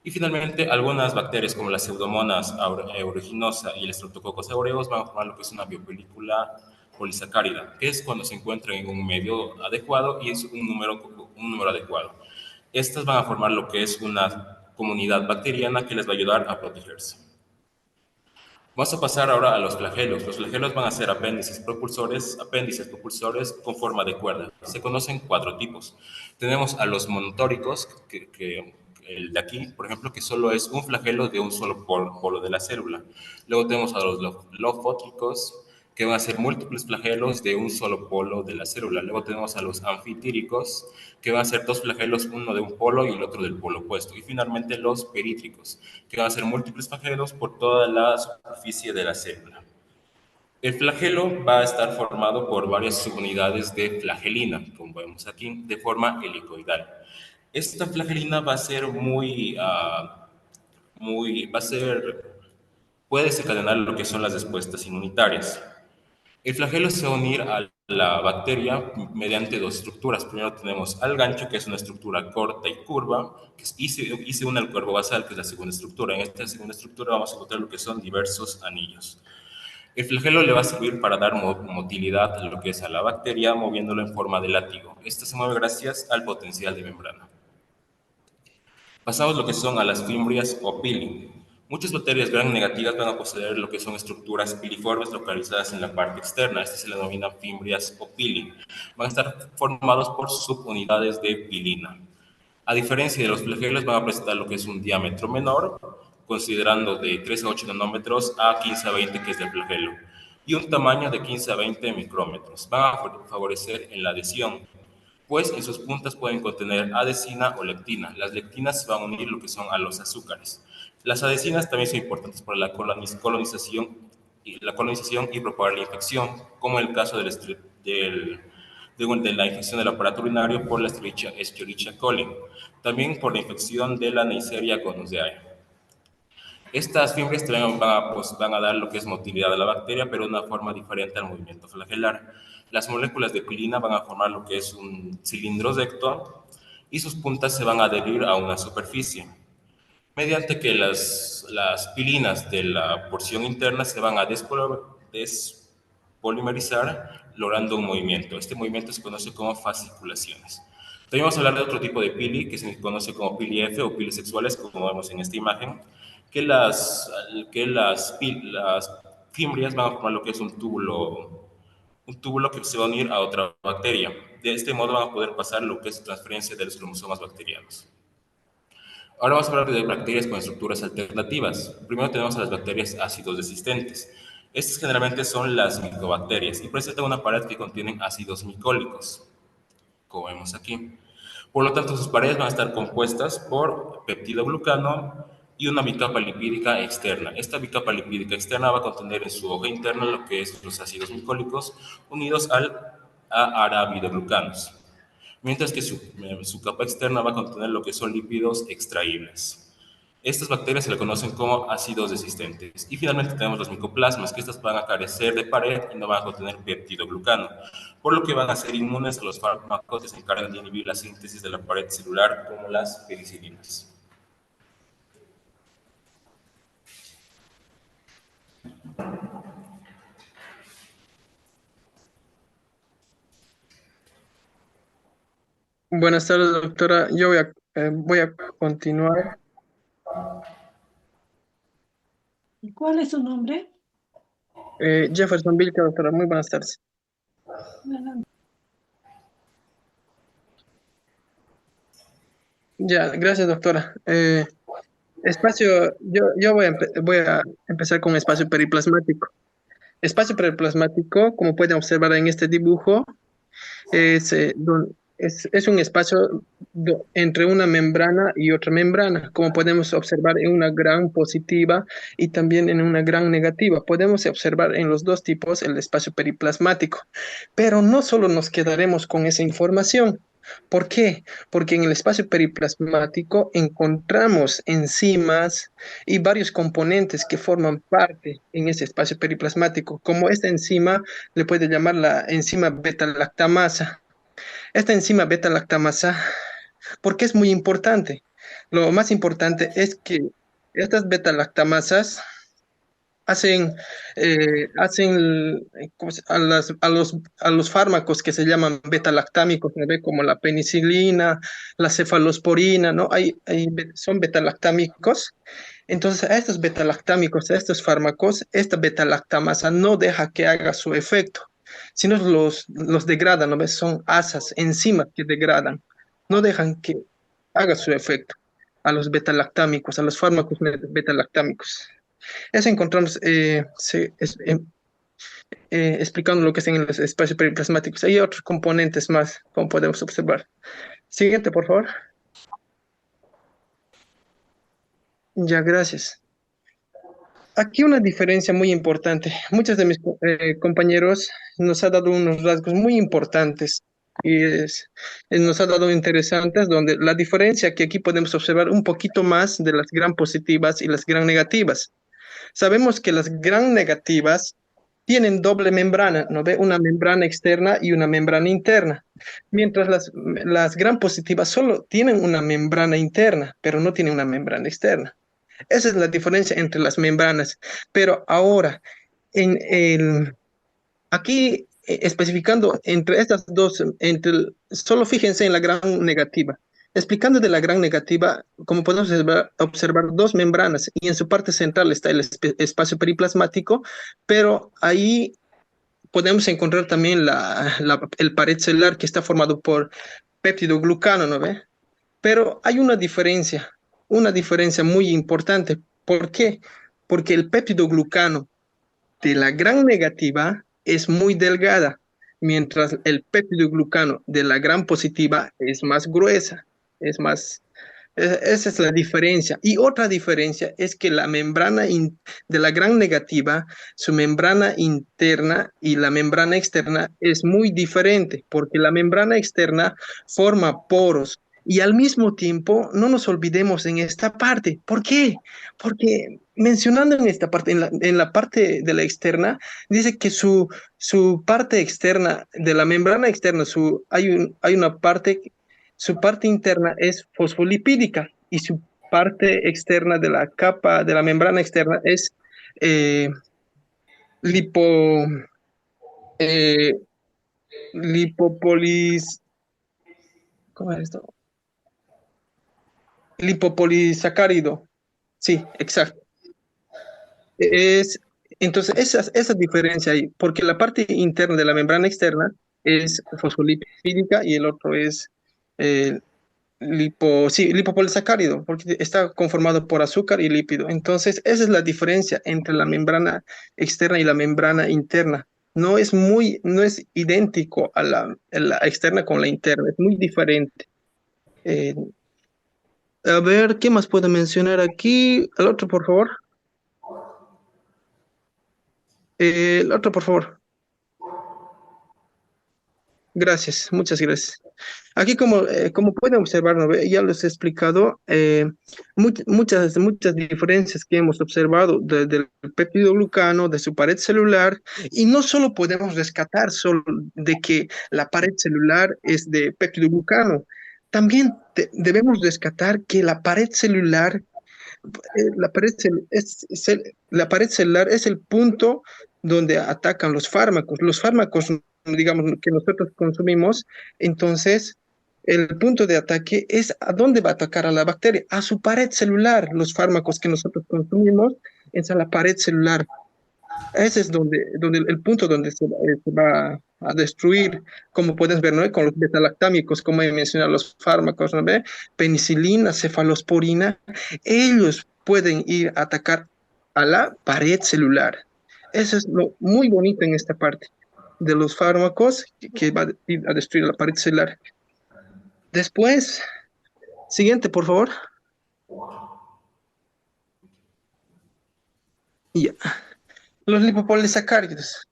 Y finalmente, algunas bacterias como la Pseudomonas aeruginosa y el Streptococcus aureus van a formar lo que es una biopelícula polisacárida, que es cuando se encuentran en un medio adecuado y es un número adecuado. Estas van a formar lo que es una comunidad bacteriana que les va a ayudar a protegerse. Vamos a pasar ahora a los flagelos. Los flagelos van a ser apéndices propulsores con forma de cuerda. Se conocen 4 tipos. Tenemos a los monotóricos, que el de aquí, por ejemplo, que solo es un flagelo de un solo polo de la célula. Luego tenemos a los lofóticos, que van a ser múltiples flagelos de un solo polo de la célula. Luego tenemos a los anfitíricos, que van a ser 2 flagelos, uno de un polo y el otro del polo opuesto. Y finalmente los perítricos, que van a ser múltiples flagelos por toda la superficie de la célula. El flagelo va a estar formado por varias subunidades de flagelina, como vemos aquí, de forma helicoidal. Esta flagelina va a ser puede desencadenar lo que son las respuestas inmunitarias. El flagelo se va a unir a la bacteria mediante 2 estructuras. Primero tenemos al gancho, que es una estructura corta y curva, y se une al cuerpo basal, que es la segunda estructura. En esta segunda estructura vamos a encontrar lo que son diversos anillos. El flagelo le va a servir para dar motilidad a lo que es a la bacteria, moviéndolo en forma de látigo. Esta se mueve gracias al potencial de membrana. Pasamos lo que son a las fimbrias o pili. Muchas bacterias gram negativas van a poseer lo que son estructuras piliformes localizadas en la parte externa. Estas se le denominan fimbrias o pili. Van a estar formados por subunidades de pilina. A diferencia de los flagelos, van a presentar lo que es un diámetro menor, considerando de 3 a 8 nanómetros a 15 a 20, que es el flagelo, y un tamaño de 15 a 20 micrómetros. Van a favorecer en la adhesión, pues en sus puntas pueden contener adesina o lectina. Las lectinas se van a unir lo que son a los azúcares. Las adhesinas también son importantes para la colonización y propagar la infección, como en el caso de la infección del aparato urinario por la Escherichia coli, también por la infección de la Neisseria gonorrhoeae. Estas fibras también van a dar lo que es motilidad a la bacteria, pero de una forma diferente al movimiento flagelar. Las moléculas de pilina van a formar lo que es un cilindro recto y sus puntas se van a adherir a una superficie, mediante que las pilinas de la porción interna se van a despolimerizar, logrando un movimiento. Este movimiento se conoce como fasciculaciones. También vamos a hablar de otro tipo de pili, que se conoce como pili F o pili sexuales, como vemos en esta imagen, que las fimbrias van a formar lo que es un túbulo que se va a unir a otra bacteria. De este modo van a poder pasar lo que es transferencia de los cromosomas bacterianos. Ahora vamos a hablar de bacterias con estructuras alternativas. Primero tenemos a las bacterias ácidos resistentes. Estas generalmente son las micobacterias y presentan una pared que contiene ácidos micólicos, como vemos aquí. Por lo tanto, sus paredes van a estar compuestas por peptidoglucano y una bicapa lipídica externa. Esta bicapa lipídica externa va a contener en su hoja interna lo que es los ácidos micólicos unidos a arabidoglucanos, mientras que su capa externa va a contener lo que son lípidos extraíbles. Estas bacterias se le conocen como ácidos resistentes. Y finalmente tenemos los micoplasmas, que estas van a carecer de pared y no van a contener peptidoglucano, por lo que van a ser inmunes a los fármacos que se encargan de inhibir la síntesis de la pared celular, como las penicilinas. Buenas tardes, doctora. Yo voy a continuar. ¿Y cuál es su nombre? Jefferson Vilca, doctora. Muy buenas tardes. Adelante. Ya, gracias, doctora. Yo voy a empezar con espacio periplasmático. Espacio periplasmático, como pueden observar en este dibujo, es un espacio entre una membrana y otra membrana, como podemos observar en una gran positiva y también en una gran negativa. Podemos observar en los dos tipos el espacio periplasmático, pero no solo nos quedaremos con esa información. ¿Por qué? Porque en el espacio periplasmático encontramos enzimas y varios componentes que forman parte en ese espacio periplasmático, como esta enzima le puede llamar la enzima beta-lactamasa. Esta enzima beta-lactamasa, ¿por qué es muy importante? Lo más importante es que estas beta-lactamasas hacen a los fármacos que se llaman beta-lactámicos, ¿no ve? Como la penicilina, la cefalosporina, ¿no? Son beta-lactámicos. Entonces, a estos beta-lactámicos, a estos fármacos, esta beta-lactamasa no deja que haga su efecto, sino los degradan, ¿no ves? Son asas, enzimas que degradan, no dejan que haga su efecto a los beta-lactámicos, a los fármacos beta-lactámicos. Eso encontramos explicando lo que es en los espacios periplasmáticos. Hay otros componentes más, como podemos observar. Siguiente, por favor. Ya, gracias. Aquí una diferencia muy importante. Muchos de mis compañeros nos han dado unos rasgos muy importantes y nos ha dado interesantes, donde la diferencia que aquí podemos observar un poquito más de las gran positivas y las gran negativas. Sabemos que las gran negativas tienen doble membrana, ¿no ve? Una membrana externa y una membrana interna, mientras las gran positivas solo tienen una membrana interna, pero no tienen una membrana externa. Esa es la diferencia entre las membranas. Pero ahora, aquí especificando entre estas dos, solo fíjense en la gran negativa. Explicando de la gran negativa, como podemos observar dos membranas y en su parte central está el espacio periplasmático, pero ahí podemos encontrar también el pared celular que está formado por péptidoglucano, ¿no ve? Pero hay una diferencia muy importante. ¿Por qué? Porque el péptidoglucano de la gran negativa es muy delgada, mientras el péptidoglucano de la gran positiva es más gruesa, es más. Esa es la diferencia. Y otra diferencia es que la membrana de la gran negativa, su membrana interna y la membrana externa es muy diferente, porque la membrana externa forma poros. Y al mismo tiempo, no nos olvidemos en esta parte. ¿Por qué? Porque mencionando en esta parte, en la parte de la externa, dice que su parte externa, de la membrana externa, hay una parte, su parte interna es fosfolipídica y su parte externa de la capa, de la membrana externa es eh, lipo, eh, lipopolis, ¿cómo es esto? Lipopolisacárido. Sí, exacto. Es, entonces, esa diferencia ahí, porque la parte interna de la membrana externa es fosfolipídica y el otro es eh, sí, lipopolisacárido, porque está conformado por azúcar y lípido. Entonces, esa es la diferencia entre la membrana externa y la membrana interna. No es idéntico a la externa con la interna, es muy diferente. Eh, a ver, ¿qué más puedo mencionar aquí? El otro, por favor. El otro, por favor. Gracias, muchas gracias. Aquí, como pueden observar, ¿no ve? Ya les he explicado muchas diferencias que hemos observado del peptidoglucano, de su pared celular, y no solo podemos rescatar solo de que la pared celular es de peptidoglucano, también debemos rescatar que la pared celular la pared celular es el punto donde atacan los fármacos. Los fármacos, digamos, que nosotros consumimos, entonces el punto de ataque es a dónde va a atacar a la bacteria, a su pared celular. Los fármacos que nosotros consumimos es a la pared celular. Ese es donde el punto donde se va a destruir, como puedes ver, ¿no? Con los betalactámicos, como he mencionado, los fármacos, ¿no ve? Penicilina, cefalosporina, ellos pueden ir a atacar a la pared celular. Eso es lo muy bonito en esta parte de los fármacos que va a ir a destruir la pared celular. Después, siguiente, por favor. Ya. Los lipopolisacáridos.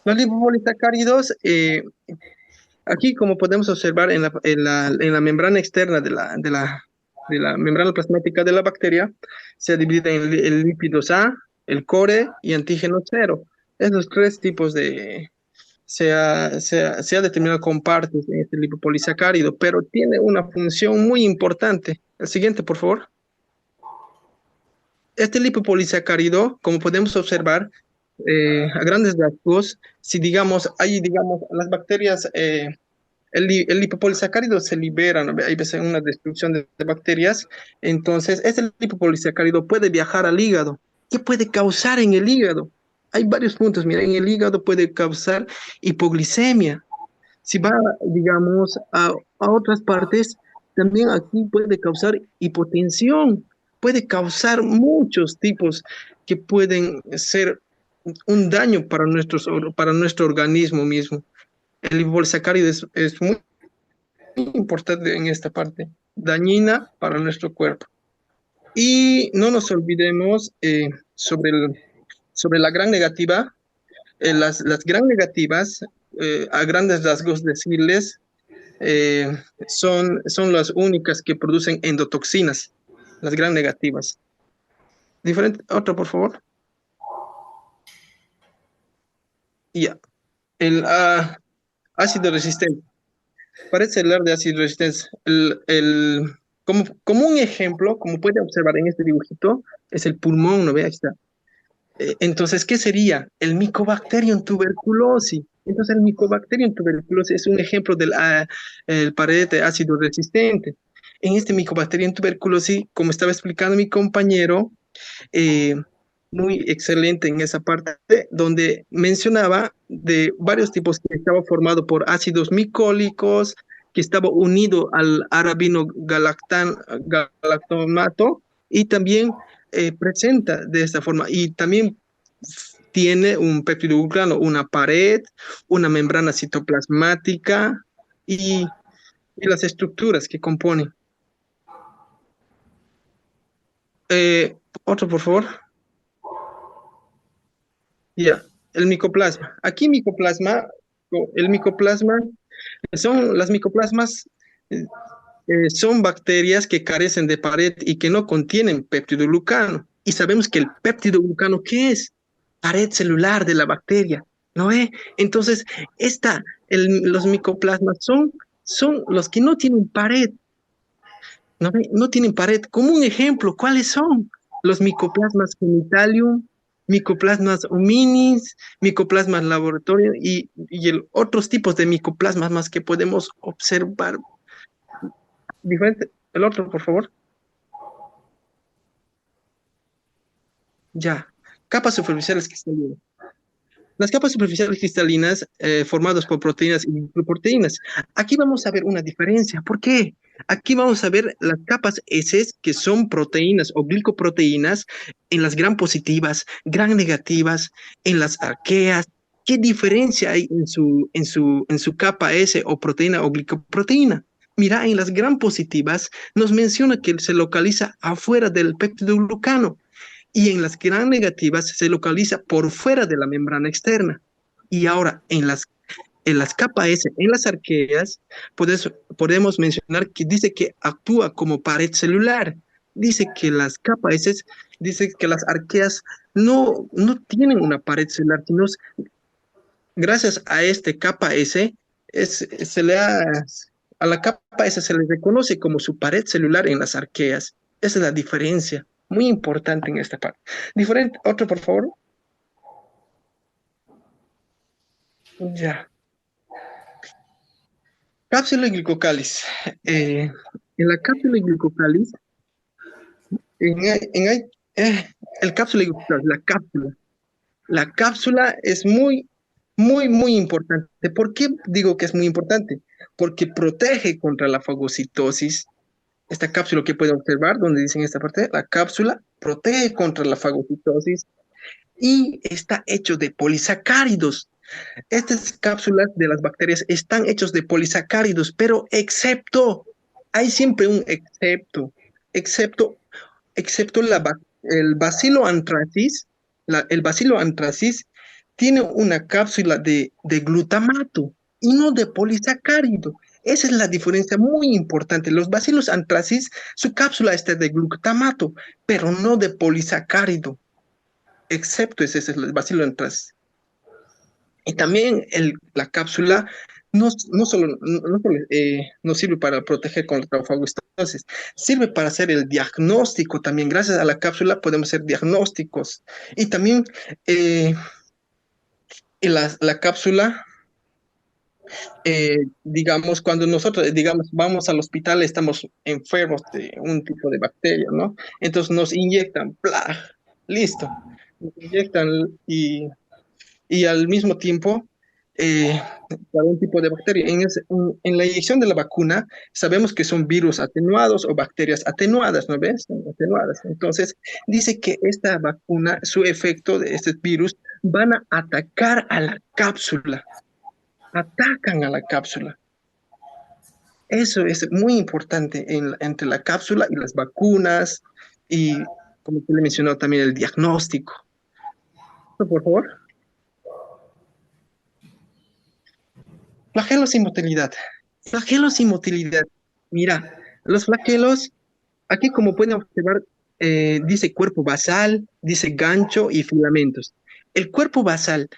Los lipopolisacáridos, aquí como podemos observar en la membrana externa de la membrana plasmática de la bacteria, se divide en el lípidos A, el core y antígeno cero. Esos tres tipos se ha determinado con partes en este lipopolisacárido, pero tiene una función muy importante. El siguiente, por favor. Este lipopolisacárido, como podemos observar, a grandes rasgos, si digamos, las bacterias, el lipopolisacárido se libera, ¿no? Hay veces una destrucción de bacterias, entonces este lipopolisacárido puede viajar al hígado. ¿Qué puede causar en el hígado? Hay varios puntos, mira, en el hígado puede causar hipoglicemia. Si va, digamos, a otras partes, también aquí puede causar hipotensión, puede causar muchos tipos que pueden ser un daño para nuestro organismo mismo. El liposacárido es muy importante en esta parte, dañina para nuestro cuerpo. Y no nos olvidemos sobre la gran negativa. Las gran negativas, a grandes rasgos decirles, son las únicas que producen endotoxinas, las gran negativas. Otro, por favor. Ya. El ácido resistente. Parece hablar de ácido resistente. Como un ejemplo, como puede observar en este dibujito, es el pulmón, ¿no ve? Ahí está. Entonces, ¿qué sería? El Mycobacterium tuberculosis. Entonces el Mycobacterium tuberculosis es un ejemplo del el pared de ácido resistente. En este Mycobacterium tuberculosis, como estaba explicando mi compañero, eh, muy excelente en esa parte, donde mencionaba de varios tipos que estaba formado por ácidos micólicos, que estaba unido al galactomato y también presenta de esta forma. Y también tiene un peptidoglucano, una pared, una membrana citoplasmática y las estructuras que componen. Otro, por favor. Ya, el micoplasma. Aquí micoplasma, el micoplasma, las micoplasmas eh, son bacterias que carecen de pared y que no contienen peptidoglucano. Y sabemos que el peptidoglucano, ¿qué es? Pared celular de la bacteria, ¿no ve? Entonces, los micoplasmas son los que no tienen pared, ¿no ve? No tienen pared. Como un ejemplo, ¿cuáles son? Los micoplasmas genitalium, micoplasmas hominis, micoplasmas laboratorio y otros tipos de micoplasmas más que podemos observar. Diferente. El otro, por favor. Ya. Capas superficiales cristalinas. Las capas superficiales cristalinas formadas por proteínas y glicoproteínas. Aquí vamos a ver una diferencia. ¿Por qué? Aquí vamos a ver las capas S, que son proteínas o glicoproteínas, en las gram positivas, gram negativas, en las arqueas. ¿Qué diferencia hay en su capa S o proteína o glicoproteína? Mira, en las gram positivas nos menciona que se localiza afuera del peptidoglucano y en las gram negativas se localiza por fuera de la membrana externa. Y ahora, en las capas S, en las arqueas, podemos mencionar que dice que actúa como pared celular. Dice que las capas S, dice que las arqueas no tienen una pared celular, sino gracias a este capa S, a la capa S se le reconoce como su pared celular en las arqueas. Esa es la diferencia, muy importante en esta parte. Diferente, otro por favor. Ya. Cápsula y glucocáliz. En la cápsula y glucocáliz, en, en- el cápsula y glucocáliz, la cápsula. La cápsula es muy, muy, muy importante. ¿Por qué digo que es muy importante? Porque protege contra la fagocitosis. Esta cápsula que puede observar, donde dicen esta parte, la cápsula protege contra la fagocitosis y está hecho de polisacáridos. Estas cápsulas de las bacterias están hechos de polisacáridos, pero hay siempre un excepto, excepto el Bacilo anthracis, el Bacilo anthracis tiene una cápsula de glutamato y no de polisacárido. Esa es la diferencia muy importante. Los Bacillus anthracis, su cápsula está de glutamato, pero no de polisacárido, excepto ese es el Bacillus anthracis. Y también la cápsula no sirve para proteger contra la fagocitosis, sirve para hacer el diagnóstico también. Gracias a la cápsula podemos hacer diagnósticos. Y también eh, la cápsula, digamos, cuando nosotros, digamos, vamos al hospital, estamos enfermos de un tipo de bacteria, ¿no? Entonces nos inyectan, ¡plá! Listo. Nos inyectan y al mismo tiempo eh, para un tipo de bacteria. En la inyección de la vacuna sabemos que son virus atenuados o bacterias atenuadas, ¿no ves? Son atenuadas. Entonces, dice que esta vacuna, su efecto de este virus, van a atacar a la cápsula. Atacan a la cápsula. Eso es muy importante entre la cápsula y las vacunas y, como te le he mencionado, también el diagnóstico. Por favor. Flagelos sin motilidad. Flagelos sin motilidad. Mira, los flagelos, aquí como pueden observar, dice cuerpo basal, dice gancho y filamentos. El cuerpo basal,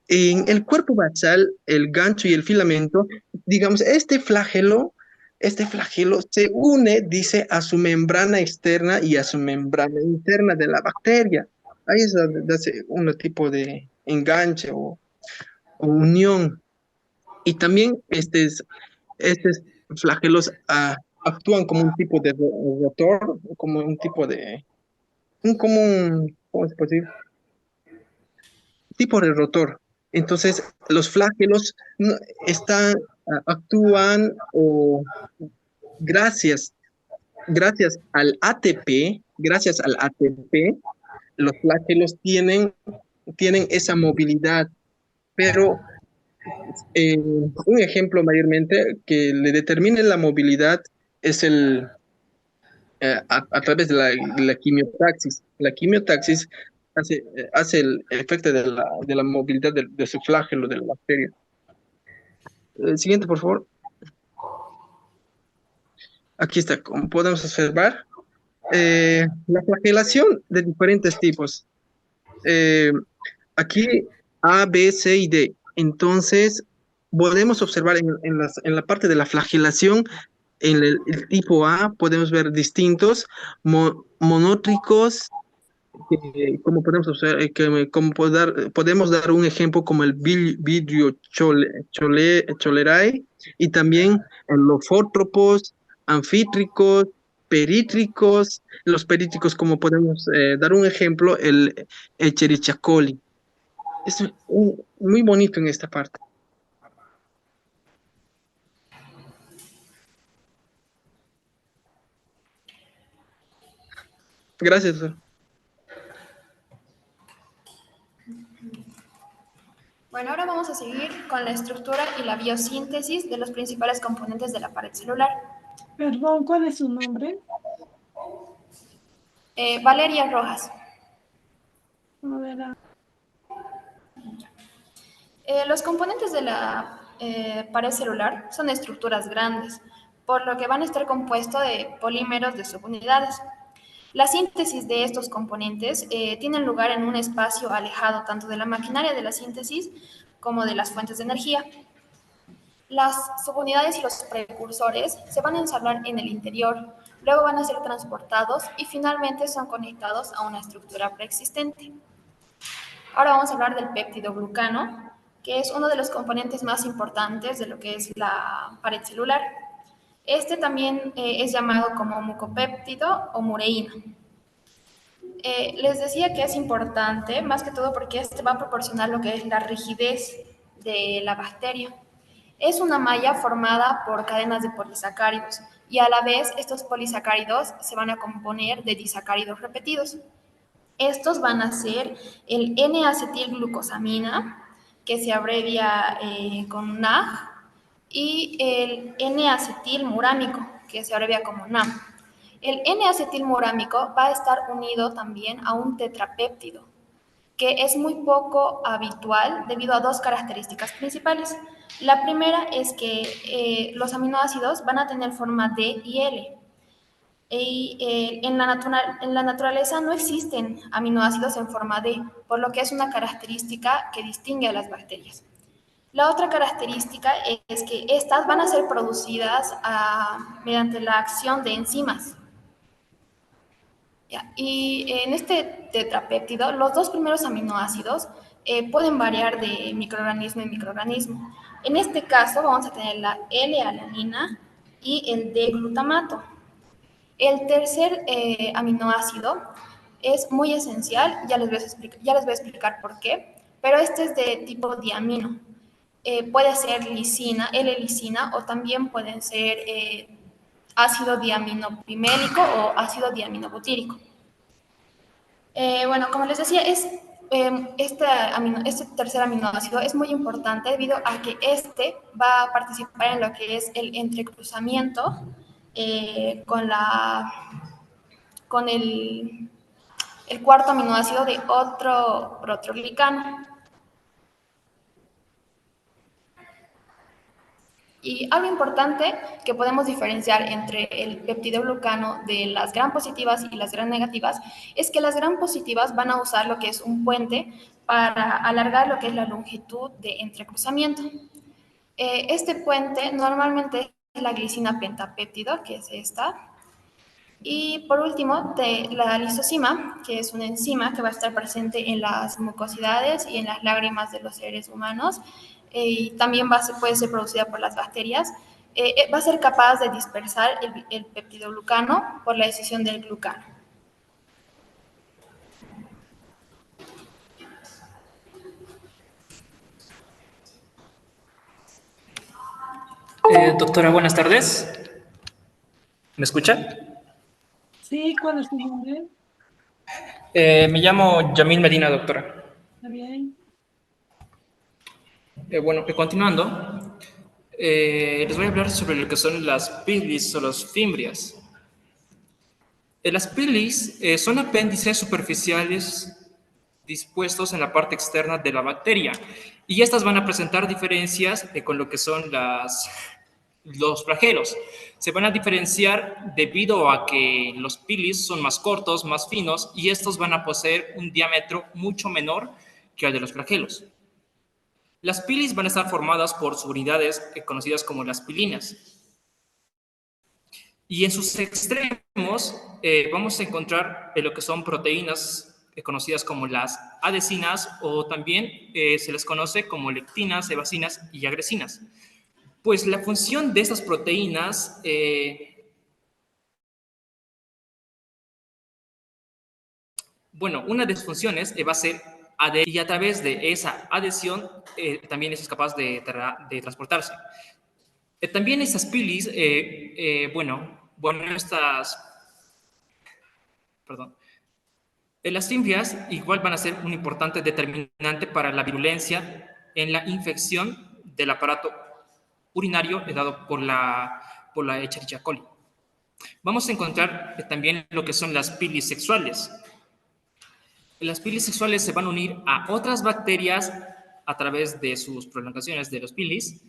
en el cuerpo basal, el gancho y el filamento, digamos, este flagelo se une, dice, a su membrana externa y a su membrana interna de la bacteria. Ahí es donde hace un tipo de enganche o unión. Y también estos flagelos actúan como un tipo de rotor, como un tipo de, ¿cómo se puede decir? Tipo de rotor. Entonces, los flagelos están, actúan o gracias, gracias al ATP, los flagelos tienen esa movilidad, pero un ejemplo mayormente que le determine la movilidad es a través de la quimiotaxis. La quimiotaxis hace el efecto de la movilidad de su flagelo de la bacteria. Siguiente, por favor. Aquí está, como podemos observar, la flagelación de diferentes tipos. Eh, Aquí A, B, C y D. Entonces, podemos observar en la parte de la flagelación, en el tipo A, podemos ver distintos monótricos, como podemos observar, podemos dar un ejemplo como el vidrio cholerae, y también en lofótropos, anfítricos, perítricos. Los perítricos, como podemos dar un ejemplo, el Escherichia coli. Es muy bonito en esta parte. Gracias, doctor. Bueno, ahora vamos a seguir con la estructura y la biosíntesis de los principales componentes de la pared celular. Perdón, ¿cuál es su nombre? Valeria Rojas. A ver, Los componentes de la pared celular son estructuras grandes, por lo que van a estar compuestos de polímeros de subunidades. La síntesis de estos componentes tiene lugar en un espacio alejado tanto de la maquinaria de la síntesis como de las fuentes de energía. Las subunidades y los precursores se van a ensamblar en el interior, luego van a ser transportados y finalmente son conectados a una estructura preexistente. Ahora vamos a hablar del péptidoglucano, que es uno de los componentes más importantes de lo que es la pared celular. Este también es llamado como mucopéptido o mureína. Les decía que es importante, más que todo porque este va a proporcionar lo que es la rigidez de la bacteria. Es una malla formada por cadenas de polisacáridos y a la vez estos polisacáridos se van a componer de disacáridos repetidos. Estos van a ser el N-acetilglucosamina, que se abrevia con NAG, y el N-acetilmurámico, que se abrevia como NAM. El N-acetilmurámico va a estar unido también a un tetrapéptido, que es muy poco habitual debido a dos características principales. La primera es que los aminoácidos van a tener forma D y L. En la naturaleza no existen aminoácidos en forma D, por lo que es una característica que distingue a las bacterias. La otra característica es que estas van a ser producidas mediante la acción de enzimas. ¿Ya? Y en este tetrapéptido, los dos primeros aminoácidos pueden variar de microorganismo en microorganismo. En este caso vamos a tener la L-alanina y el D-glutamato. El tercer aminoácido es muy esencial, ya les voy a explicar por qué, pero este es de tipo diamino. Puede ser lisina, L-lisina, o también pueden ser ácido diaminopimélico o ácido diaminobutírico. Bueno, como les decía, este tercer aminoácido es muy importante debido a que este va a participar en lo que es el entrecruzamiento con el cuarto aminoácido de otro proteoglicano. Y algo importante que podemos diferenciar entre el peptidoglucano de las gram positivas y las gram negativas es que las gram positivas van a usar lo que es un puente para alargar lo que es la longitud de entrecruzamiento. Este puente normalmente es la glicina pentapéptido, que es esta. Y por último, la lisozima, que es una enzima que va a estar presente en las mucosidades y en las lágrimas de los seres humanos. y también puede ser producida por las bacterias, va a ser capaz de dispersar el peptidoglucano por la decisión del glucano. Doctora, buenas tardes. ¿Me escucha? Sí, ¿cuál es tu nombre? Me llamo Yamil Medina, doctora. ¿Está bien? Bueno, continuando, les voy a hablar sobre lo que son las pilis o las fimbrias. Las pilis son apéndices superficiales dispuestos en la parte externa de la bacteria y estas van a presentar diferencias con lo que son los flagelos. Se van a diferenciar debido a que los pilis son más cortos, más finos y estos van a poseer un diámetro mucho menor que el de los flagelos. Las pilis van a estar formadas por subunidades conocidas como las pilinas. Y en sus extremos vamos a encontrar lo que son proteínas conocidas como las adhesinas o también se les conoce como lectinas, evacinas y agresinas. Pues la función de estas proteínas bueno, una de sus funciones va a ser adherir y a través de esa adhesión también es capaz de transportarse. También estas pilis, las fimbrias igual van a ser un importante determinante para la virulencia en la infección del aparato urinario dado por la Escherichia coli. Vamos a encontrar también lo que son las pilis sexuales. Las pilis sexuales se van a unir a otras bacterias a través de sus prolongaciones de los pilis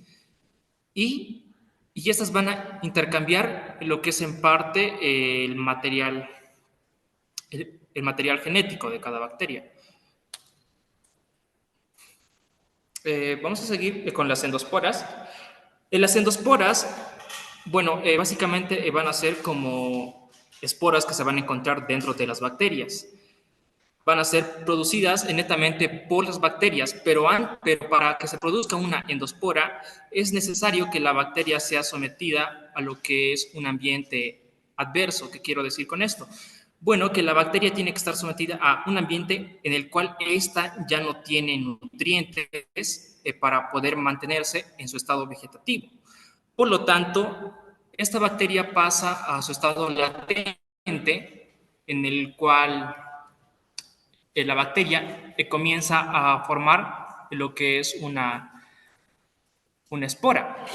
y estas van a intercambiar lo que es en parte el material genético de cada bacteria. Vamos a seguir con las endosporas. Las endosporas, básicamente van a ser como esporas que se van a encontrar dentro de las bacterias. Van a ser producidas netamente por las bacterias, pero para que se produzca una endospora es necesario que la bacteria sea sometida a lo que es un ambiente adverso. ¿Qué quiero decir con esto? Bueno, que la bacteria tiene que estar sometida a un ambiente en el cual ésta ya no tiene nutrientes para poder mantenerse en su estado vegetativo. Por lo tanto, esta bacteria pasa a su estado latente, en el cual la bacteria comienza a formar lo que es una espora.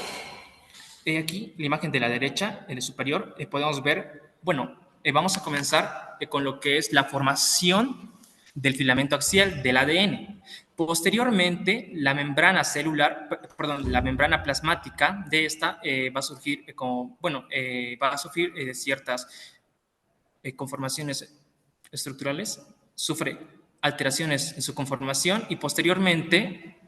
Aquí, la imagen de la derecha, en el superior, podemos ver, vamos a comenzar con lo que es la formación del filamento axial del ADN. Posteriormente, la membrana la membrana plasmática de esta va a surgir ciertas conformaciones estructurales, sufre alteraciones en su conformación y posteriormente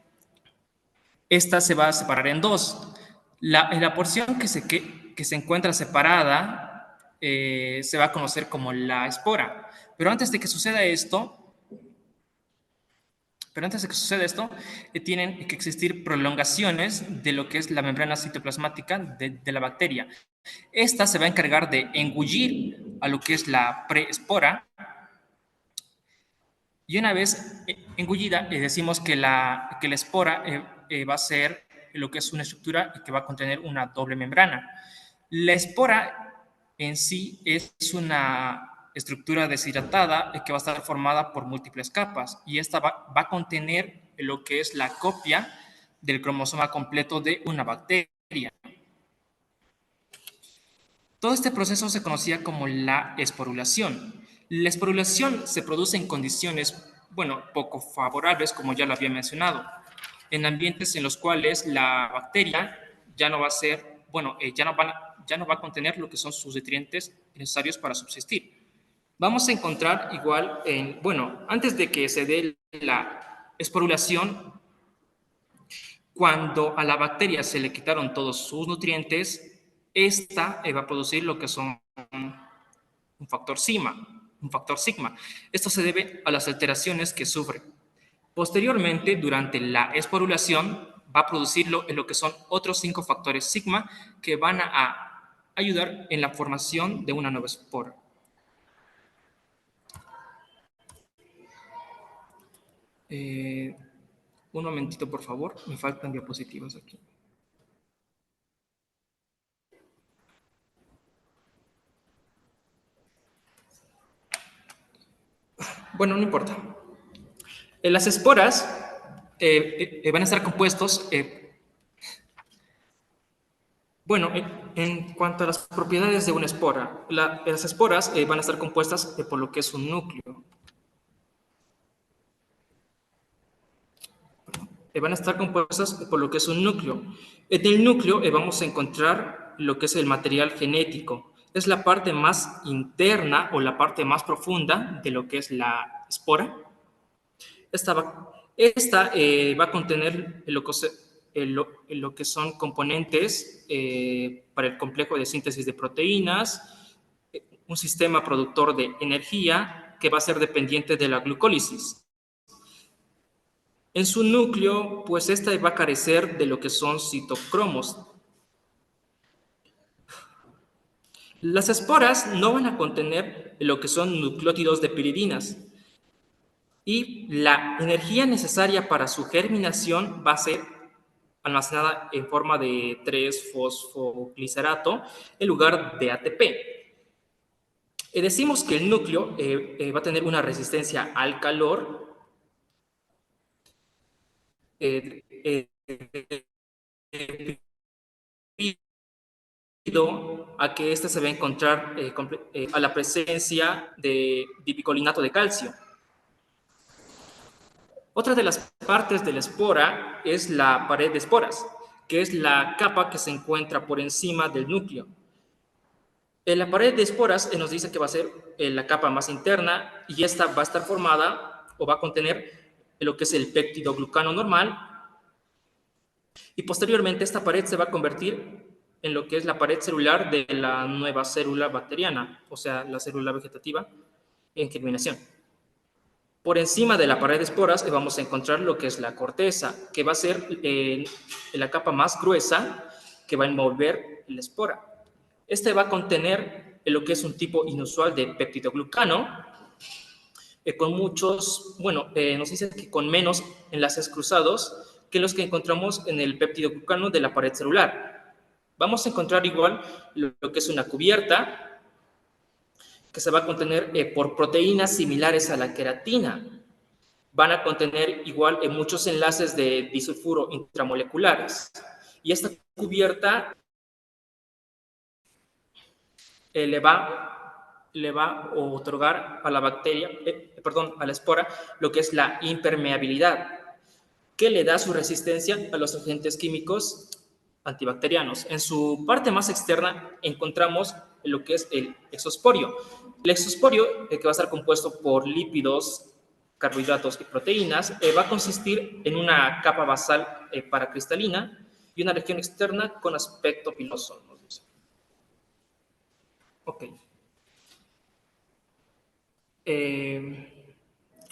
esta se va a separar en dos. La porción que se encuentra separada se va a conocer como la espora. Pero antes de que suceda esto, tienen que existir prolongaciones de lo que es la membrana citoplasmática de la bacteria. Esta se va a encargar de engullir a lo que es la preespora. Y una vez engullida, decimos que la espora va a ser lo que es una estructura que va a contener una doble membrana. La espora en sí es una estructura deshidratada que va a estar formada por múltiples capas y esta va a contener lo que es la copia del cromosoma completo de una bacteria. Todo este proceso se conocía como la esporulación. La esporulación se produce en condiciones, poco favorables, como ya lo había mencionado, en ambientes en los cuales la bacteria ya no va a ser, ya no va a contener lo que son sus nutrientes necesarios para subsistir. Vamos a encontrar igual antes de que se dé la esporulación, cuando a la bacteria se le quitaron todos sus nutrientes, esta va a producir lo que son un factor sigma. Esto se debe a las alteraciones que sufre. Posteriormente, durante la esporulación, va a producirlo en lo que son otros 5 factores sigma que van a ayudar en la formación de una nueva espora. Un momentito, por favor, me faltan diapositivas aquí. Bueno, no importa. Las esporas van a estar compuestos, bueno, en cuanto a las propiedades de una espora, las esporas van a estar compuestas por lo que es un núcleo. Van a estar compuestas por lo que es un núcleo. En el núcleo vamos a encontrar lo que es el material genético. Es la parte más interna o la parte más profunda de lo que es la espora. Esta va a contener lo que son componentes para el complejo de síntesis de proteínas, un sistema productor de energía que va a ser dependiente de la glucólisis. En su núcleo, pues esta va a carecer de lo que son citocromos. Las esporas no van a contener lo que son nucleótidos de piridinas. Y la energía necesaria para su germinación va a ser almacenada en forma de 3-fosfoglicerato en lugar de ATP. Decimos que el núcleo va a tener una resistencia al calor debido a que éste se va a encontrar a la presencia de dipicolinato de calcio. Otra de las partes de la espora es la pared de esporas, que es la capa que se encuentra por encima del núcleo. La pared de esporas nos dice que va a ser la capa más interna y esta va a estar formada o va a contener lo que es el péptidoglucano normal y posteriormente esta pared se va a convertir en lo que es la pared celular de la nueva célula bacteriana, o sea, la célula vegetativa en germinación. Por encima de la pared de esporas vamos a encontrar lo que es la corteza, que va a ser la capa más gruesa que va a envolver la espora. Este va a contener lo que es un tipo inusual de peptidoglucano, con muchos, bueno, nos dice que con menos enlaces cruzados que los que encontramos en el peptidoglucano de la pared celular. Vamos a encontrar igual lo que es una cubierta, que se va a contener por proteínas similares a la queratina. Van a contener igual muchos enlaces de disulfuro intramoleculares. Y esta cubierta le va a otorgar a la bacteria, a la espora, lo que es la impermeabilidad, que le da su resistencia a los agentes químicos antibacterianos. En su parte más externa encontramos lo que es el exosporio. El exosporio, que va a estar compuesto por lípidos, carbohidratos y proteínas, va a consistir en una capa basal paracristalina y una región externa con aspecto piloso. Ok.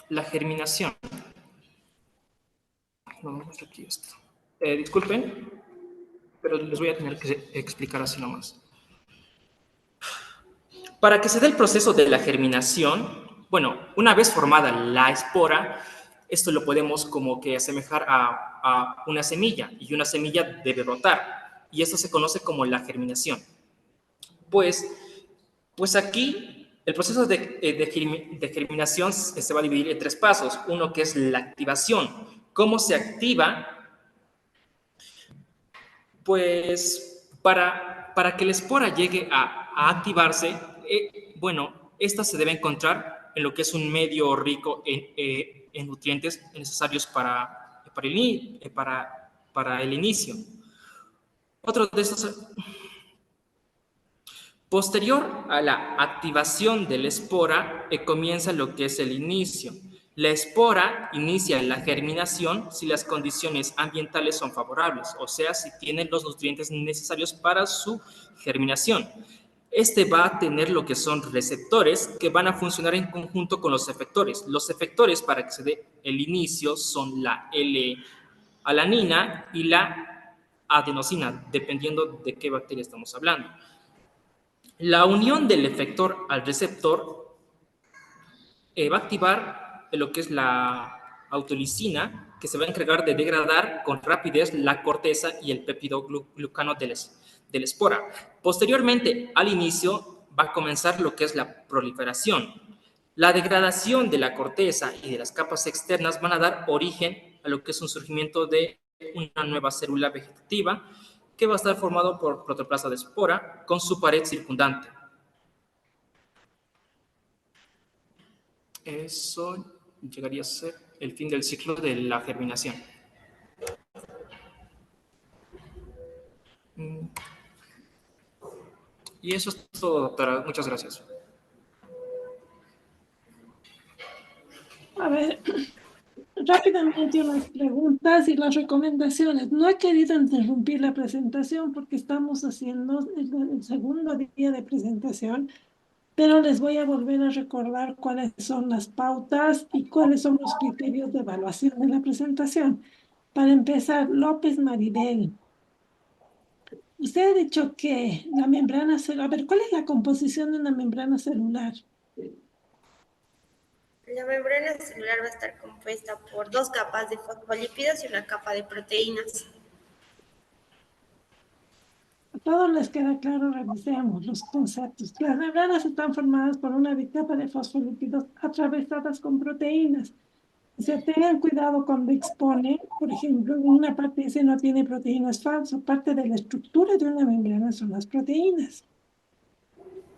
La germinación. No me muestra aquí esto. Disculpen, pero les voy a tener que explicar así nomás. Para que se dé el proceso de la germinación, bueno, una vez formada la espora, esto lo podemos como que asemejar a una semilla, y una semilla debe brotar, y esto se conoce como la germinación. Pues aquí el proceso de germinación se va a dividir en 3 pasos. Uno que es la activación. ¿Cómo se activa? Pues para que la espora llegue a activarse, bueno, esta se debe encontrar en lo que es un medio rico en nutrientes necesarios para el inicio. Otro de estos... Posterior a la activación de la espora, comienza lo que es el inicio. La espora inicia la germinación si las condiciones ambientales son favorables, o sea, si tienen los nutrientes necesarios para su germinación. Este va a tener lo que son receptores que van a funcionar en conjunto con los efectores. Los efectores para que se dé el inicio son la L alanina y la adenosina, dependiendo de qué bacteria estamos hablando. La unión del efector al receptor va a activar lo que es la autolisina, que se va a encargar de degradar con rapidez la corteza y el peptidoglucano de la espora. Posteriormente, al inicio, va a comenzar lo que es la proliferación. La degradación de la corteza y de las capas externas van a dar origen a lo que es un surgimiento de una nueva célula vegetativa que va a estar formado por protoplasma de espora con su pared circundante. Eso llegaría a ser el fin del ciclo de la germinación. Y eso es todo, doctora. Muchas gracias. A ver, rápidamente unas preguntas y las recomendaciones. No he querido interrumpir la presentación porque estamos haciendo el segundo día de presentación, pero les voy a volver a recordar cuáles son las pautas y cuáles son los criterios de evaluación de la presentación. Para empezar, López Maribel, usted ha dicho que la membrana celular, a ver, ¿cuál es la composición de una membrana celular? La membrana celular va a estar compuesta por 2 capas de fosfolípidos y una capa de proteínas. A todos les queda claro, revisemos los conceptos. Las membranas están formadas por una bicapa de fosfolípidos atravesadas con proteínas. O sea, tengan cuidado cuando exponen, por ejemplo, una parte dice no tiene proteínas, falso. Parte de la estructura de una membrana son las proteínas.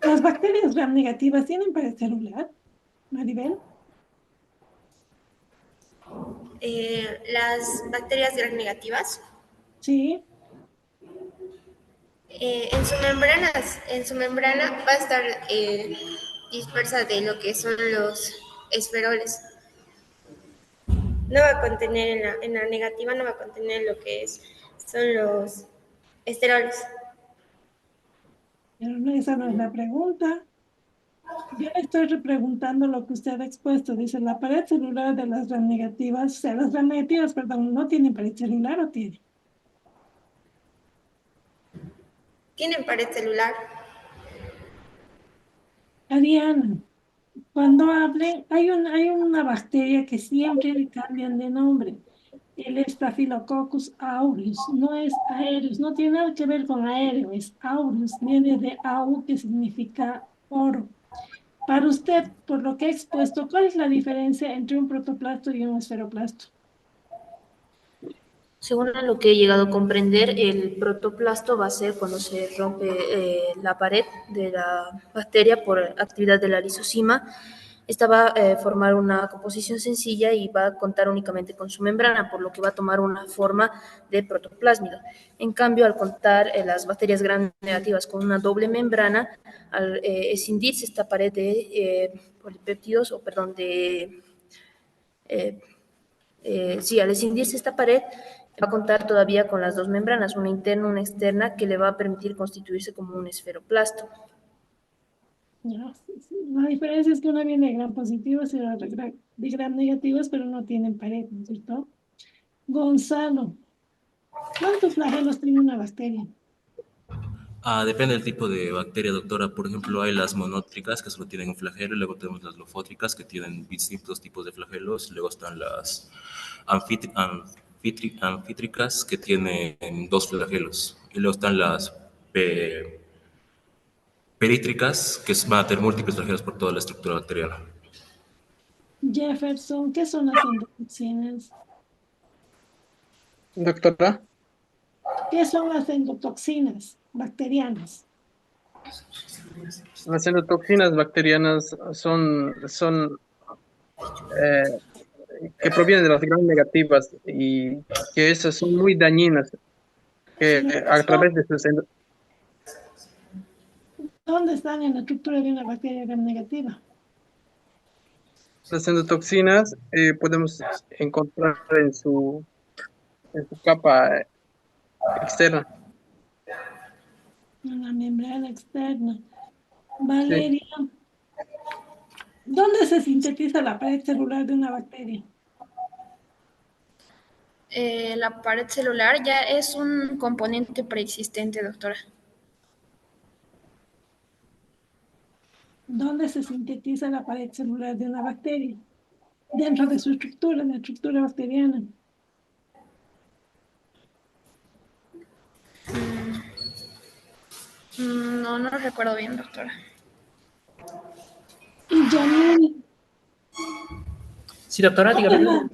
¿Las bacterias gram negativas tienen pared celular, Maribel? Las bacterias gram negativas, Sí. en su membrana va a estar dispersa de lo que son los esferoles. No va a contener, en la negativa no va a contener lo que son los esteroles. Pero no, esa no es la pregunta. Yo le estoy repreguntando lo que usted ha expuesto. Dice, la pared celular de las gram negativas, o sea, las gram negativas, perdón, ¿no tienen pared celular o tiene? Tienen pared celular. Ariana, cuando hablen, hay una bacteria que siempre le cambian de nombre. El Staphylococcus aureus, no es aereus, no tiene nada que ver con aéreo, es aureus, viene de au, que significa oro. Para usted, por lo que he expuesto, ¿cuál es la diferencia entre un protoplasto y un esferoplasto? Según lo que he llegado a comprender, el protoplasto va a ser cuando se rompe la pared de la bacteria por actividad de la lisozima. Esta va a formar una composición sencilla y va a contar únicamente con su membrana, por lo que va a tomar una forma de protoplásmido. En cambio, al contar las bacterias gram negativas con una doble membrana, al escindirse esta pared de polipéptidos, o perdón, al escindirse esta pared, va a contar todavía con las dos membranas, una interna y una externa, que le va a permitir constituirse como un esferoplasto. Ya, sí, sí. La diferencia es que una viene de gram positivos y la otra de gram negativos, pero no tienen pared, ¿no es cierto? Gonzalo, ¿cuántos flagelos tiene una bacteria? Depende del tipo de bacteria, doctora. Por ejemplo, hay las monótricas que solo tienen un flagelo, y luego tenemos las lofótricas que tienen distintos tipos de flagelos, luego están las anfítricas que tienen 2 flagelos, y luego están las perítricas que van a tener múltiples flagelos por toda la estructura bacteriana. Jefferson, ¿qué son las endotoxinas? Doctora, ¿Qué son las endotoxinas bacterianas? las endotoxinas bacterianas son que provienen de las gram negativas y que esas son muy dañinas, que a través de sus ¿Dónde están en la estructura de una bacteria gram negativa? las endotoxinas podemos encontrar en su capa externa. En la membrana externa. Sí. Valeria, ¿dónde se sintetiza la pared celular de una bacteria? La pared celular ya es un componente preexistente, doctora. ¿Dónde se sintetiza la pared celular de una bacteria? Dentro de su estructura, la estructura bacteriana. No, no recuerdo bien, doctora. Y Janine, Sí, doctora, ¿cuál es dígame. la,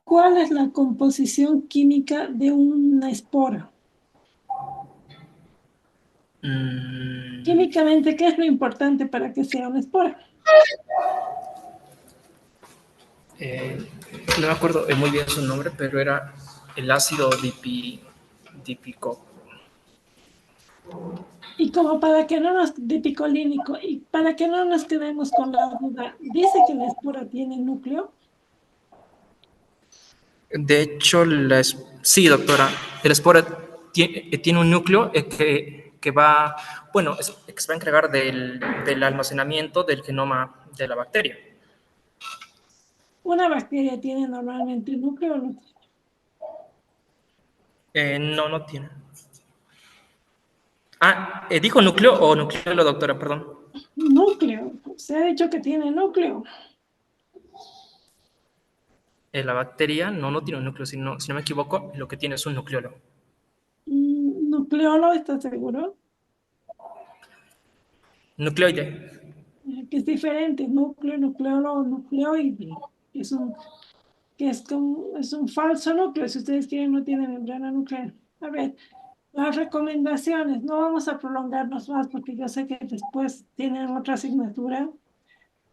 cuál es la composición química de una espora? Químicamente, ¿qué es lo importante para que sea una espora? No me acuerdo muy bien su nombre, pero era el ácido dipico. Y como para que no nos, dipicolínico, y para que no nos quedemos con la duda, dice que la espora tiene núcleo. De hecho, sí, doctora, el espora tiene un núcleo que va, bueno, que se va a encargar del almacenamiento del genoma de la bacteria. Una bacteria tiene normalmente núcleo o no. No, no tiene. ¿Dijo núcleo o nucleolo, doctora? Perdón. Núcleo, se ha dicho que tiene núcleo. La bacteria no tiene un núcleo, si no me equivoco, lo que tiene es un nucleolo. Nucleolo, ¿estás seguro? Nucleoide. Que es diferente, núcleo, nucleolo, nucleoide. Es un, es un falso núcleo, si ustedes quieren, no tiene membrana nuclear. A ver, las recomendaciones, no vamos a prolongarnos más porque yo sé que después tienen otra asignatura.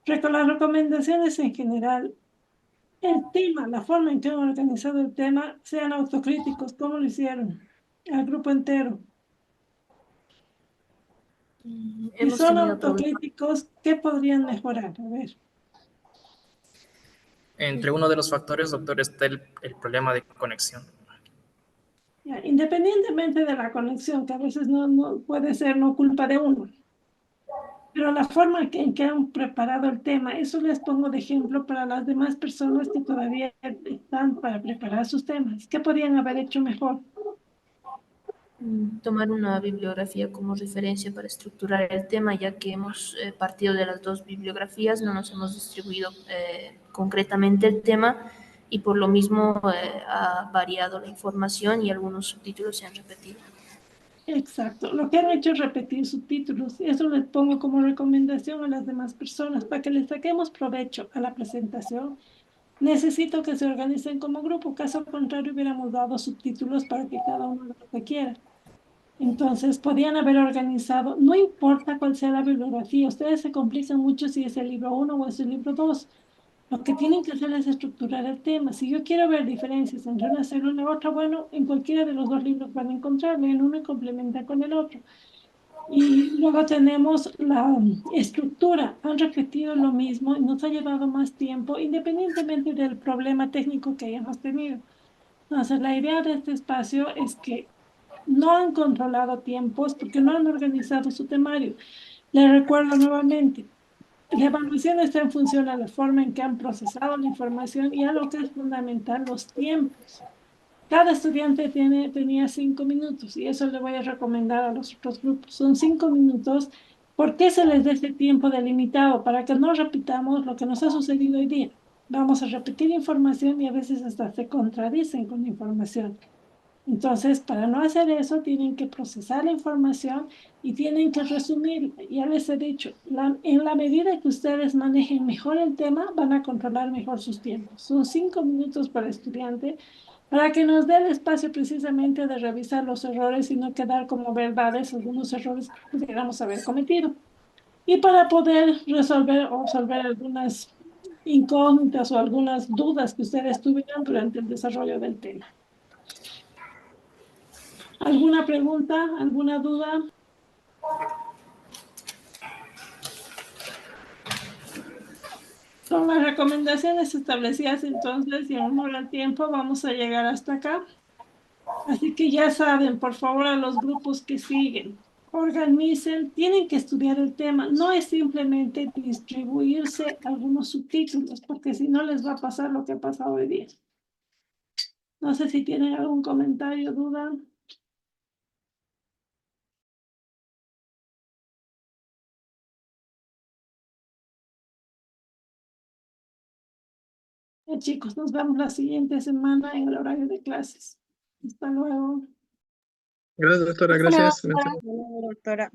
Las recomendaciones en general, el tema, la forma en que han organizado el tema, sean autocríticos, ¿cómo lo hicieron? Al grupo entero. Si Hemos son tenido problemas. autocríticos, ¿qué podrían mejorar? A ver. Entre uno de los factores, doctor, está el problema de conexión. Ya, independientemente de la conexión, que a veces no puede ser no culpa de uno, pero la forma en que han preparado el tema, eso les pongo de ejemplo para las demás personas que todavía están para preparar sus temas. ¿Qué podrían haber hecho mejor? Tomar una bibliografía como referencia para estructurar el tema, ya que hemos partido de las dos bibliografías, no nos hemos distribuido concretamente el tema y por lo mismo ha variado la información y algunos subtítulos se han repetido. Exacto, lo que han hecho es repetir subtítulos. Eso les pongo como recomendación a las demás personas para que les saquemos provecho a la presentación. Necesito que se organicen como grupo, caso contrario hubiéramos dado subtítulos para que cada uno lo que quiera. Entonces, podían haber organizado, no importa cuál sea la bibliografía, ustedes se complican mucho si es el libro 1 o es el libro 2. Lo que tienen que hacer es estructurar el tema. Si yo quiero ver diferencias entre una célula y otra, bueno, en cualquiera de los dos libros van a encontrarlo, en uno complementa con el otro. Y luego tenemos la estructura. Han repetido lo mismo y nos ha llevado más tiempo, independientemente del problema técnico que hayamos tenido. Entonces, la idea de este espacio es que no han controlado tiempos porque no han organizado su temario. Les recuerdo nuevamente, la evaluación está en función a la forma en que han procesado la información y a lo que es fundamental, los tiempos. Cada estudiante tenía 5 minutos y eso le voy a recomendar a los otros grupos. Son 5 minutos. ¿Por qué se les da ese tiempo delimitado? Para que no repitamos lo que nos ha sucedido hoy día. Vamos a repetir información y a veces hasta se contradicen con la información. Entonces, para no hacer eso, tienen que procesar la información y tienen que resumir. Ya les he dicho, en la medida que ustedes manejen mejor el tema, van a controlar mejor sus tiempos. Son 5 minutos por estudiante para que nos dé el espacio precisamente de revisar los errores y no quedar como verdades algunos errores que pudiéramos haber cometido. Y para poder resolver algunas incógnitas o algunas dudas que ustedes tuvieran durante el desarrollo del tema. ¿Alguna pregunta? ¿Alguna duda? Con las recomendaciones establecidas entonces y en honor al tiempo vamos a llegar hasta acá. Así que ya saben, por favor, a los grupos que siguen, organicen, tienen que estudiar el tema. No es simplemente distribuirse algunos subtítulos, porque si no les va a pasar lo que ha pasado hoy día. No sé si tienen algún comentario, duda. Chicos, nos vemos la siguiente semana en el horario de clases. Hasta luego. Gracias, doctora, Hasta luego, gracias. doctora. Doctora.